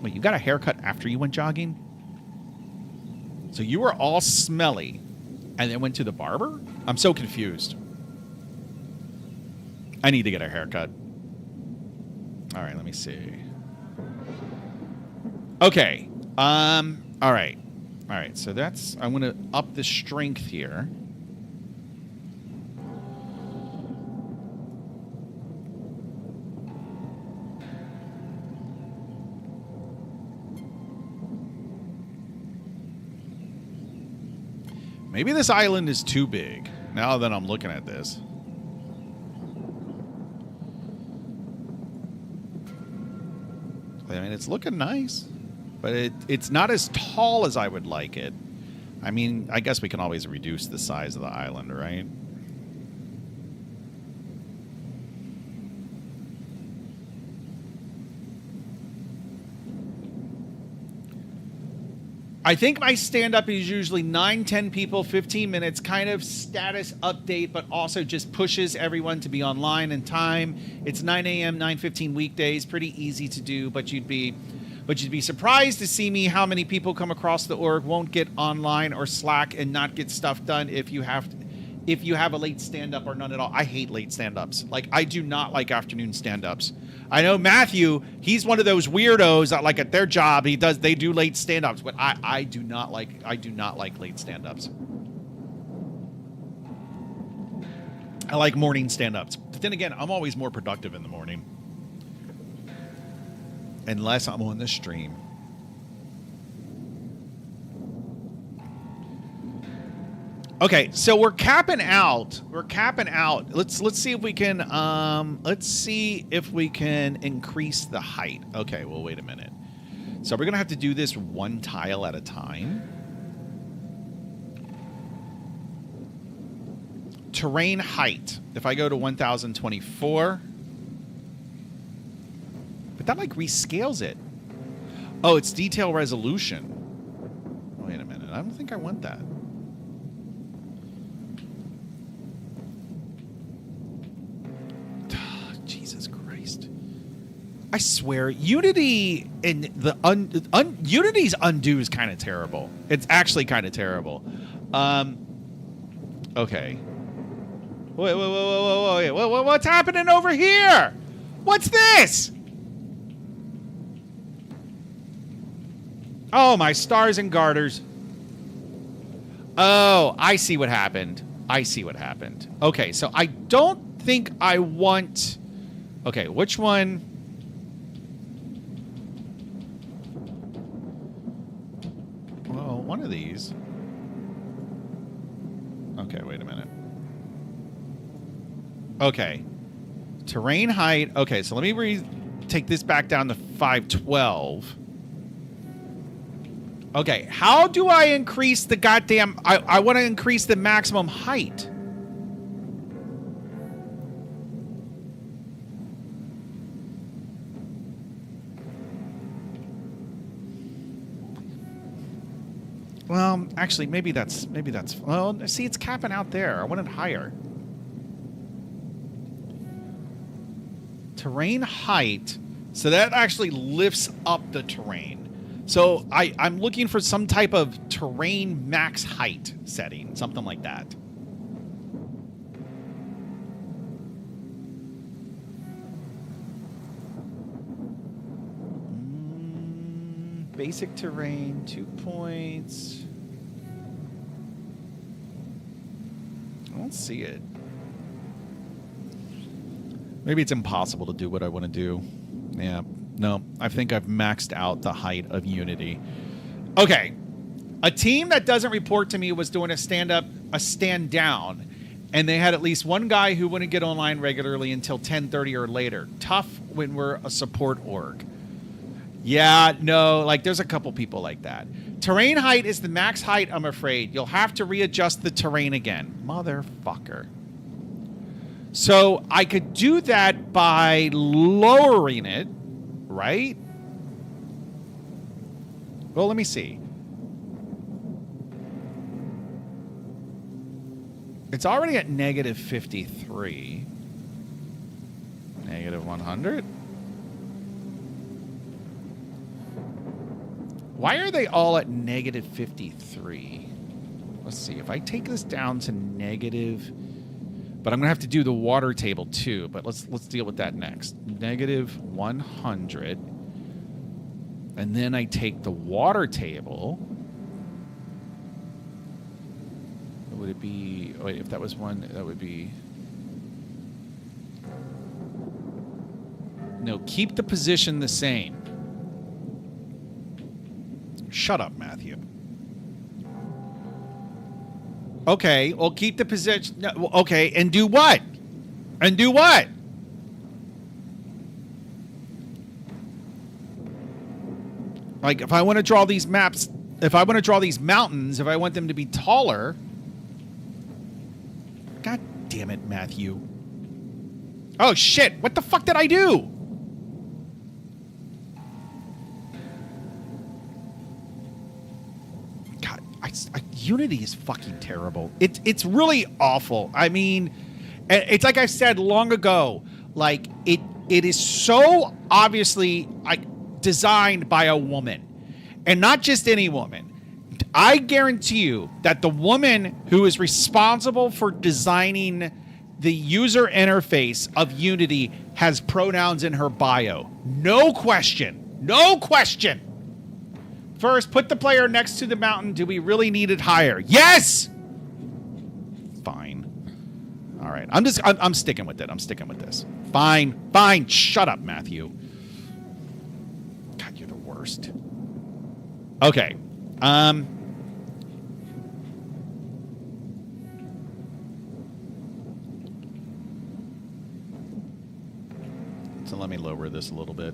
Wait, you got a haircut after you went jogging? So you were all smelly and then went to the barber? I'm so confused. I need to get a haircut. All right, let me see. Okay. All right. So that's... I'm going to up the strength here. Maybe this island is too big, now that I'm looking at this. I mean, it's looking nice, but it's not as tall as I would like it. I mean, I guess we can always reduce the size of the island, right? I think my stand-up is usually 9, 10 people, 15 minutes, kind of status update, but also just pushes everyone to be online in time. It's 9 a.m., 9:15 weekdays, pretty easy to do, but you'd be surprised to see me how many people come across the org, won't get online or Slack and not get stuff done if you have a late stand-up or none at all. I hate late stand-ups. Like, I do not like afternoon stand-ups. I know Matthew, he's one of those weirdos that, like, at their job, they do late stand-ups, but I do not like late stand-ups. I like morning stand-ups. But then again, I'm always more productive in the morning. Unless I'm on the stream. Okay, so we're capping out. Let's see if we can increase the height. Okay, well, wait a minute. So we're gonna have to do this one tile at a time. Terrain height. If I go to 1024, but that like rescales it. Oh, it's detail resolution. Wait a minute. I don't think I want that. I swear, Unity and the Unity's undo is kind of terrible. It's actually kind of terrible. Okay. Wait, what's happening over here? What's this? Oh, my stars and garters. Oh, I see what happened. Okay, so I don't think I want... Okay, which one... One of these. Okay, wait a minute. Okay. Terrain height. Okay, so let me take this back down to 512. Okay, how do I increase the goddamn... I want to increase the maximum height. Well, actually, maybe that's. Well, see, it's capping out there. I want it higher. Terrain height. So that actually lifts up the terrain. So I'm looking for some type of terrain max height setting, something like that. Basic terrain, 2 points. I don't see it. Maybe it's impossible to do what I want to do. Yeah. No, I think I've maxed out the height of Unity. Okay. A team that doesn't report to me was doing a stand down, and they had at least one guy who wouldn't get online regularly until 10:30 or later. Tough when we're a support org. Yeah, no, like there's a couple people like that. Terrain height is the max height, I'm afraid. You'll have to readjust the terrain again. Motherfucker. So I could do that by lowering it, right? Well, let me see. It's already at negative 53. Negative 100. Why are they all at negative 53? Let's see. If I take this down to negative... But I'm going to have to do the water table too. But let's deal with that next. Negative 100. And then I take the water table. Would it be... Oh, wait, if that was one, that would be... No, keep the position the same. Shut up, Matthew. Okay, well, keep the position. No, okay, and do what? And do what? Like, if I want to draw these maps, if I want to draw these mountains, if I want them to be taller. God damn it, Matthew. Oh, shit. What the fuck did I do? Unity is fucking terrible. It's really awful. I mean, it's like I said long ago. Like it is so obviously designed by a woman, and not just any woman. I guarantee you that the woman who is responsible for designing the user interface of Unity has pronouns in her bio. No question. No question. First, put the player next to the mountain. Do we really need it higher? Yes! Fine. All right. I'm sticking with it. I'm sticking with this. Fine. Shut up, Matthew. God, you're the worst. Okay. So let me lower this a little bit.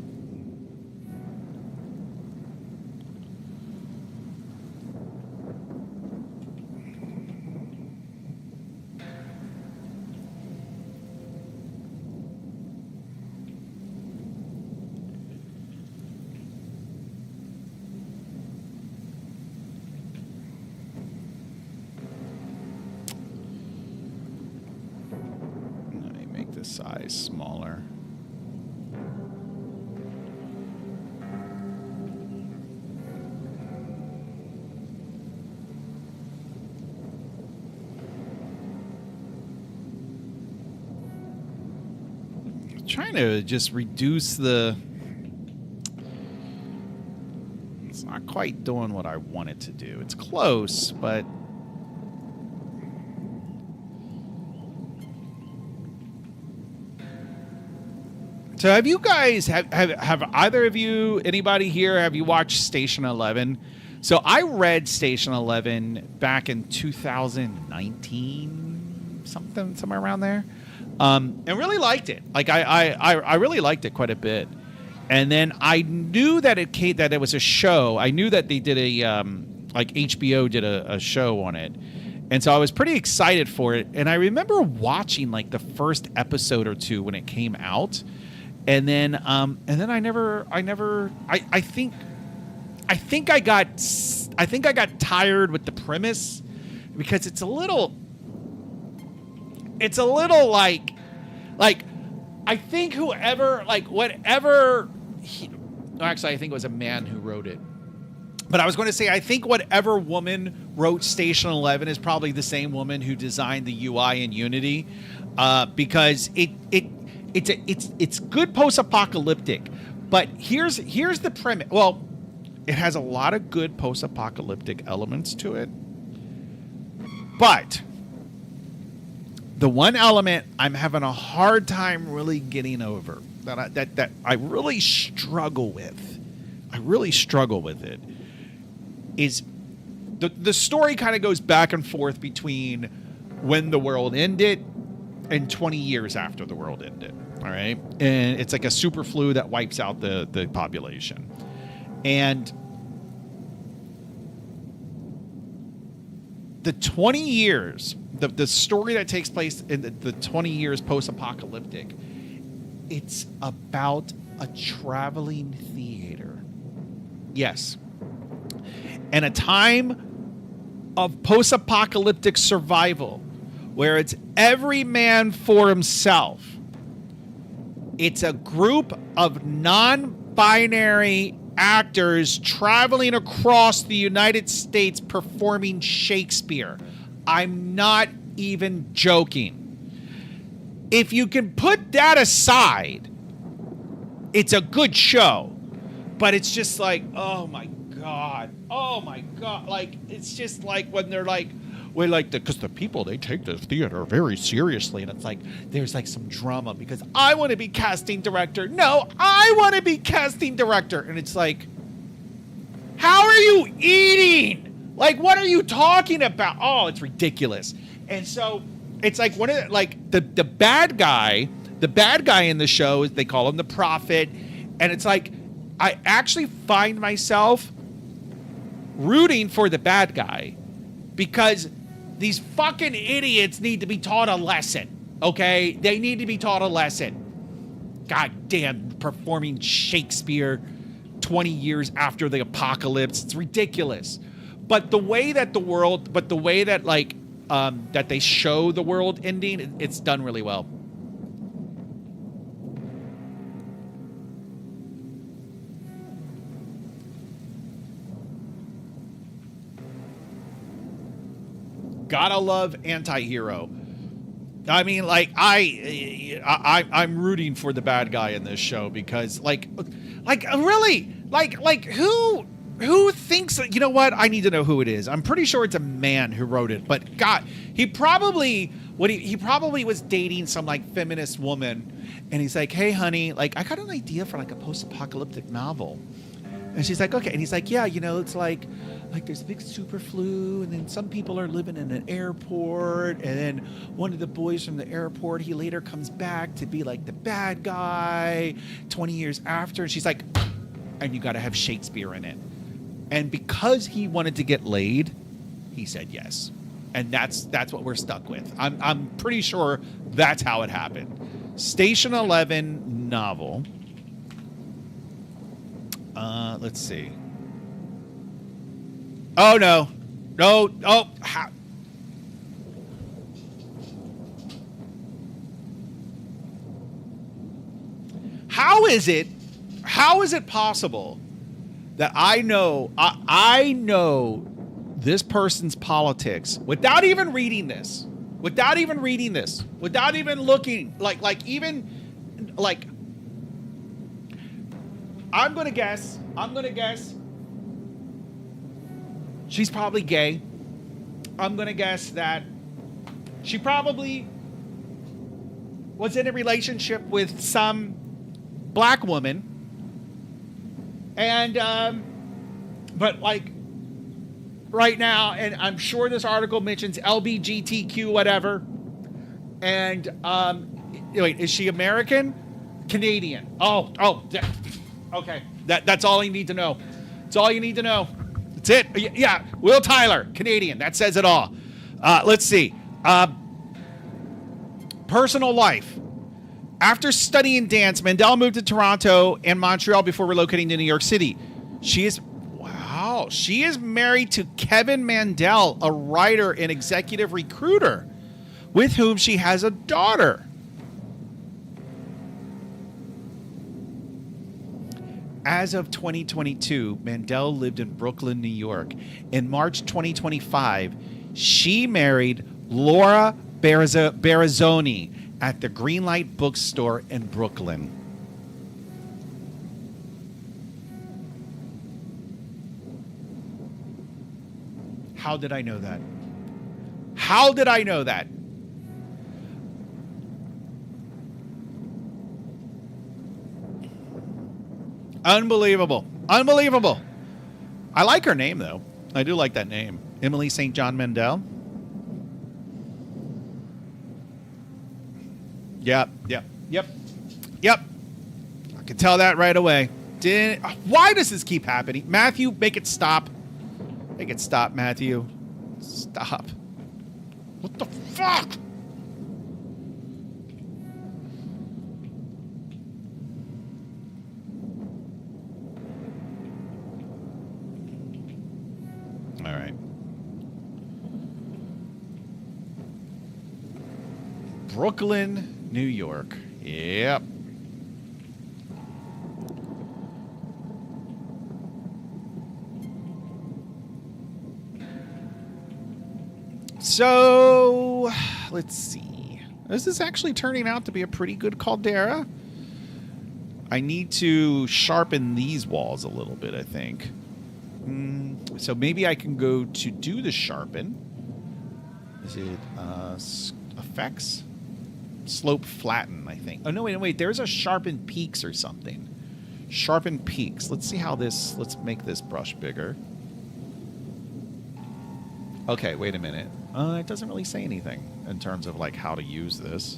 Let me make this size smaller. Trying to just reduce the... It's not quite doing what I want it to do. It's close, but... So have you guys, have either of you, anybody here, have you watched Station 11? So I read Station 11 back in 2019, somewhere around there. And really liked it. Like I really liked it quite a bit. And then I knew that it was a show. I knew that they did like HBO did a show on it. And so I was pretty excited for it. And I remember watching like the first episode or two when it came out. And then I think I got tired with the premise because it's a little like I think actually I think it was a man who wrote it. But I was going to say I think whatever woman wrote Station 11 is probably the same woman who designed the UI in Unity, because it's good post-apocalyptic. But here's the premise. Well, it has a lot of good post-apocalyptic elements to it. But the one element I'm having a hard time really getting over, that I really struggle with, it, is the story kind of goes back and forth between when the world ended and 20 years after the world ended. All right. And it's like a super flu that wipes out the population. And the 20 years, the story that takes place in the 20 years post-apocalyptic, it's about a traveling theater. Yes. And a time of post-apocalyptic survival where it's every man for himself. It's a group of non-binary actors traveling across the United States performing Shakespeare. I'm not even joking. If you can put that aside, it's a good show. But it's just like, oh my God. Like, it's just like when they're like, because the people, they take the theater very seriously. And it's like, there's like some drama because I want to be casting director. No, I want to be casting director. And it's like, how are you eating? Like, what are you talking about? Oh, it's ridiculous. And so it's like one of the, like the bad guy in the show is, they call him the Prophet. And it's like, I actually find myself rooting for the bad guy because these fucking idiots need to be taught a lesson, okay? They need to be taught a lesson. God damn, performing Shakespeare 20 years after the apocalypse. It's ridiculous. but the way that like that they show the world ending, it's done really well. Gotta love anti-hero. I mean, like I'm rooting for the bad guy in this show because, like really, like who thinks that, you know what? I need to know who it is. I'm pretty sure it's a man who wrote it, but God, he probably was dating some like feminist woman, and he's like, hey, honey, like I got an idea for like a post-apocalyptic novel. And she's like, okay. And he's like, yeah, you know, it's like there's a big super flu, and then some people are living in an airport, and then one of the boys from the airport, he later comes back to be like the bad guy 20 years after. And she's like, and you got to have Shakespeare in it. And because he wanted to get laid, he said yes. And that's what we're stuck with. I'm pretty sure that's how it happened. Station 11 novel. Let's see. Oh, no. No. Oh, how is it possible that I know this person's politics without even reading this, without even looking, I'm going to guess she's probably gay. I'm going to guess that she probably was in a relationship with some black woman. And, but like right now, and I'm sure this article mentions LBGTQ, whatever. And, wait, is she American? Canadian. Okay. That's all you need to know. That's all you need to know. That's it. Yeah. Will Tyler, Canadian. That says it all. Let's see. Personal life. After studying dance, Mandel moved to Toronto and Montreal before relocating to New York City. She is married to Kevin Mandel, a writer and executive recruiter, with whom she has a daughter. As of 2022, Mandel lived in Brooklyn, New York. In March 2025, she married Laura Barazzoni at the Greenlight Bookstore in Brooklyn. How did I know that? How did I know that? Unbelievable. Unbelievable. I like her name, though. I do like that name. Emily St. John Mandel. Yep. I can tell that right away. Why does this keep happening? Matthew, make it stop. Make it stop, Matthew. Stop. What the fuck? All right. Brooklyn, New York. Yep. So, let's see. This is actually turning out to be a pretty good caldera. I need to sharpen these walls a little bit, I think. So maybe I can go to do the sharpen. Is it effects? Slope flatten, I think. Oh, no, wait. There's a sharpen peaks or something. Sharpen peaks. Let's see how this... Let's make this brush bigger. Okay, wait a minute. It doesn't really say anything in terms of like how to use this.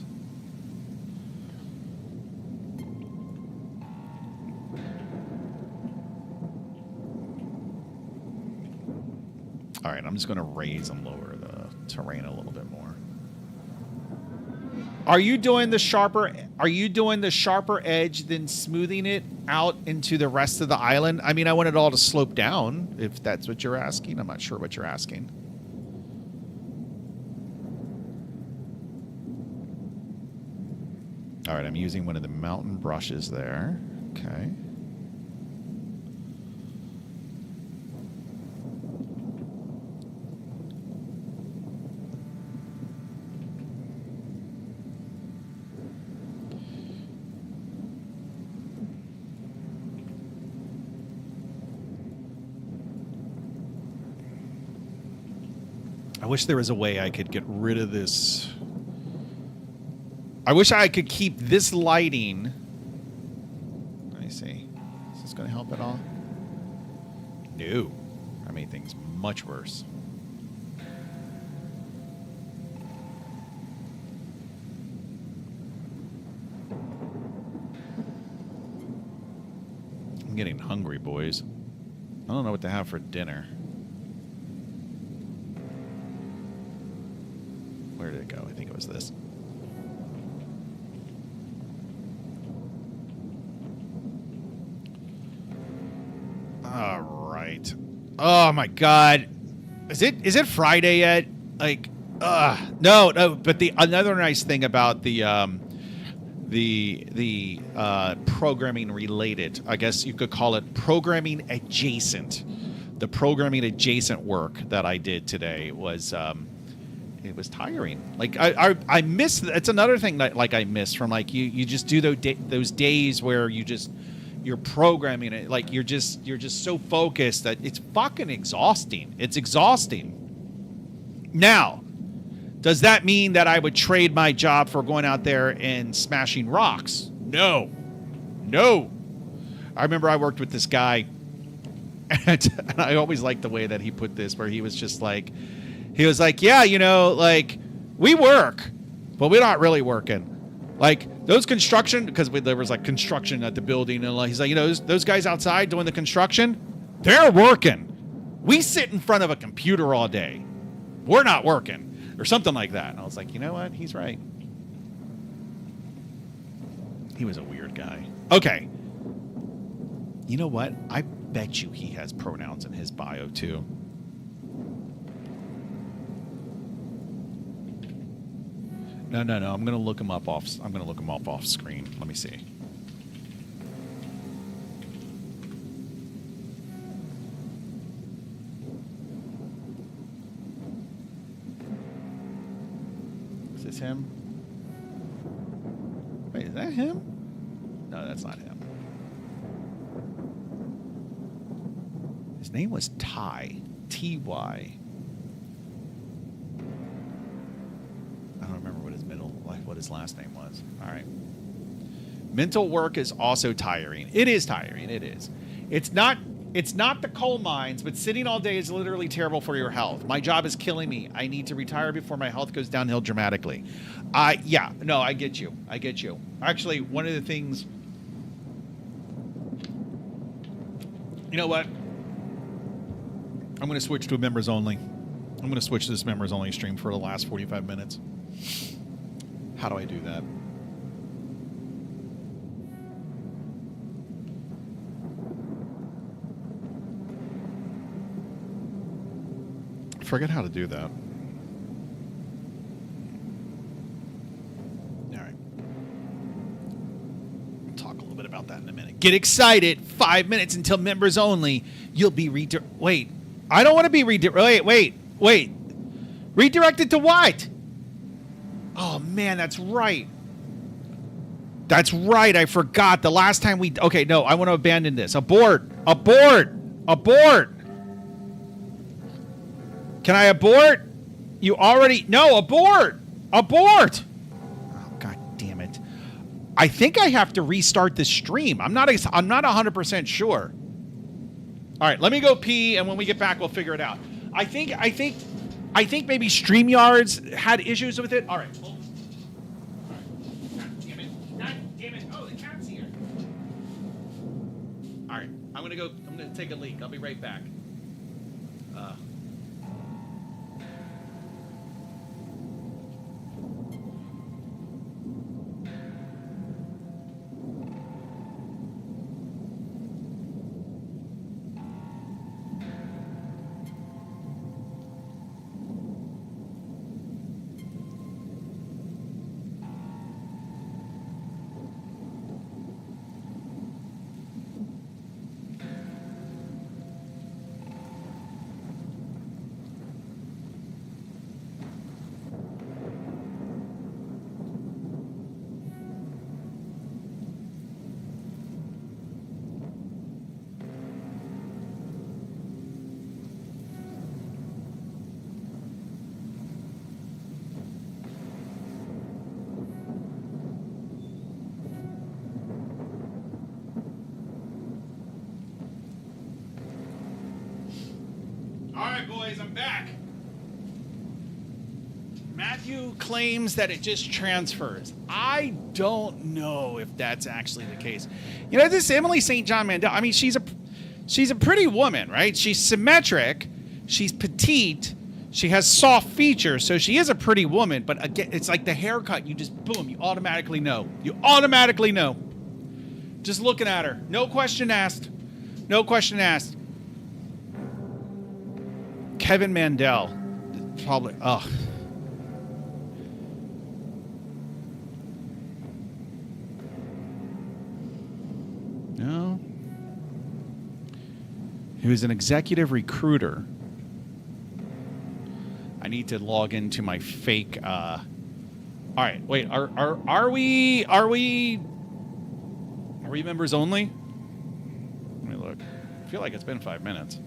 All right, I'm just going to raise and lower the terrain a little bit more. Are you doing the sharper? Are you doing the sharper edge, then smoothing it out into the rest of the island? I mean, I want it all to slope down. If that's what you're asking, I'm not sure what you're asking. All right, I'm using one of the mountain brushes there. Okay. I wish there was a way I could get rid of this. I wish I could keep this lighting. Let me see. Is this going to help at all? No. I made things much worse. I'm getting hungry, boys. I don't know what to have for dinner. Where did it go? I think it was this. All right. Oh my God. Is it Friday yet? Like, no. But another nice thing about the programming related, I guess you could call it programming adjacent. The programming adjacent work that I did today was. It was tiring. Like I miss. It's another thing that like I miss from like you just do those days where you're programming it. Like you're just so focused that it's fucking exhausting. It's exhausting. Now, does that mean that I would trade my job for going out there and smashing rocks? No. I remember I worked with this guy, and I always liked the way that he put this, where he was just like. He was like, yeah, like, we work, but we're not really working. Like, those construction, because there was, like, construction at the building, and he's like, those guys outside doing the construction, they're working. We sit in front of a computer all day. We're not working. Or something like that. And I was like, you know what? He's right. He was a weird guy. Okay. You know what? I bet you he has pronouns in his bio, too. No. I'm gonna look him up off screen. Let me see. Is this him? Wait, is that him? No, that's not him. His name was Ty. T-Y. What his last name was. All right. Mental work is also tiring. It is tiring. It is. It's not the coal mines, but sitting all day is literally terrible for your health. My job is killing me. I need to retire before my health goes downhill dramatically. I get you. Actually, one of the things, you know what? I'm going to switch to a members only. I'm going to switch to this members only stream for the last 45 minutes. How do I do that? I forget how to do that. All right. We'll talk a little bit about that in a minute. Get excited. 5 minutes until members only. You'll be Wait. I don't want to be Wait. Redirected to what? Oh, man, that's right. That's right. I forgot. The last time we... Okay, no, I want to abandon this. Abort. Can I abort? You already... No, abort. Oh, God damn it. I think I have to restart the stream. I'm not 100% sure. All right, let me go pee, and when we get back, we'll figure it out. I think maybe StreamYards had issues with it. All right. God damn it. Oh, the cat's here. All right. I'm going to take a leak. I'll be right back. I'm back. Matthew claims that it just transfers. I don't know if that's actually the case. You know, this Emily St. John Mandel, I mean, she's a pretty woman, right? She's symmetric. She's petite. She has soft features, so she is a pretty woman. But again, it's like the haircut. You just, boom, you automatically know. You automatically know. Just looking at her. No question asked. No question asked. Kevin Mandel. Probably, ugh. No. He was an executive recruiter. I need to log into my fake. All right, wait. Are we members only? Let me look. I feel like it's been 5 minutes.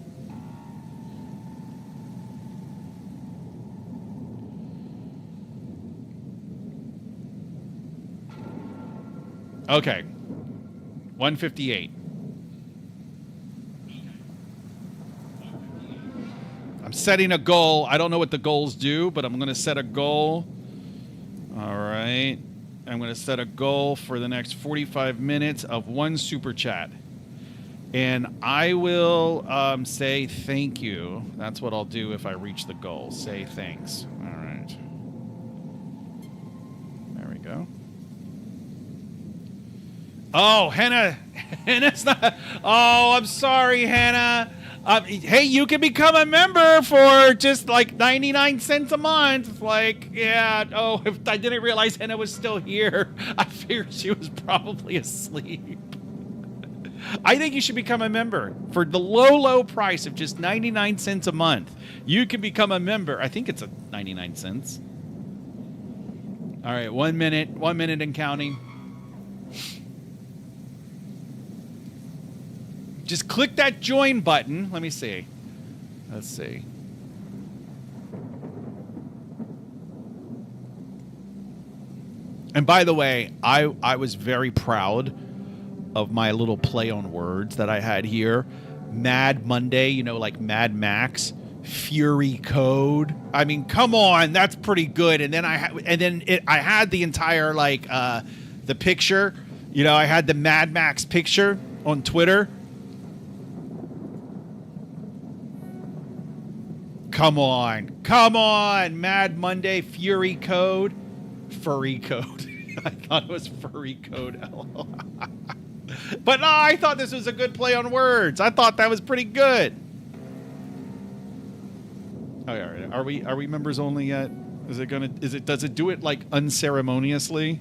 Okay. 158. I'm setting a goal. I don't know what the goals do, but I'm going to set a goal. All right. I'm going to set a goal for the next 45 minutes of one super chat. And I will say thank you. That's what I'll do if I reach the goal. Say thanks. All right. There we go. Oh, Hannah's not. Oh, I'm sorry, Hannah. Hey, you can become a member for just like 99 cents a month. Like, yeah. Oh, if I didn't realize Hannah was still here. I figured she was probably asleep. I think you should become a member for the low price of just 99 cents a month. You can become a member. I think it's a 99 cents. All right, 1 minute and counting. Just click that join button. Let me see. Let's see. And by the way, I was very proud of my little play on words that I had here. Mad Monday, you know, like Mad Max, Fury Code. I mean, come on, that's pretty good. And then I had the entire like the picture. You know, I had the Mad Max picture on Twitter. Come on, Mad Monday, Fury Code, Furry Code. I thought it was Furry Code. But no, I thought this was a good play on words. I thought that was pretty good. All right, are we members only yet? Does it do it like unceremoniously?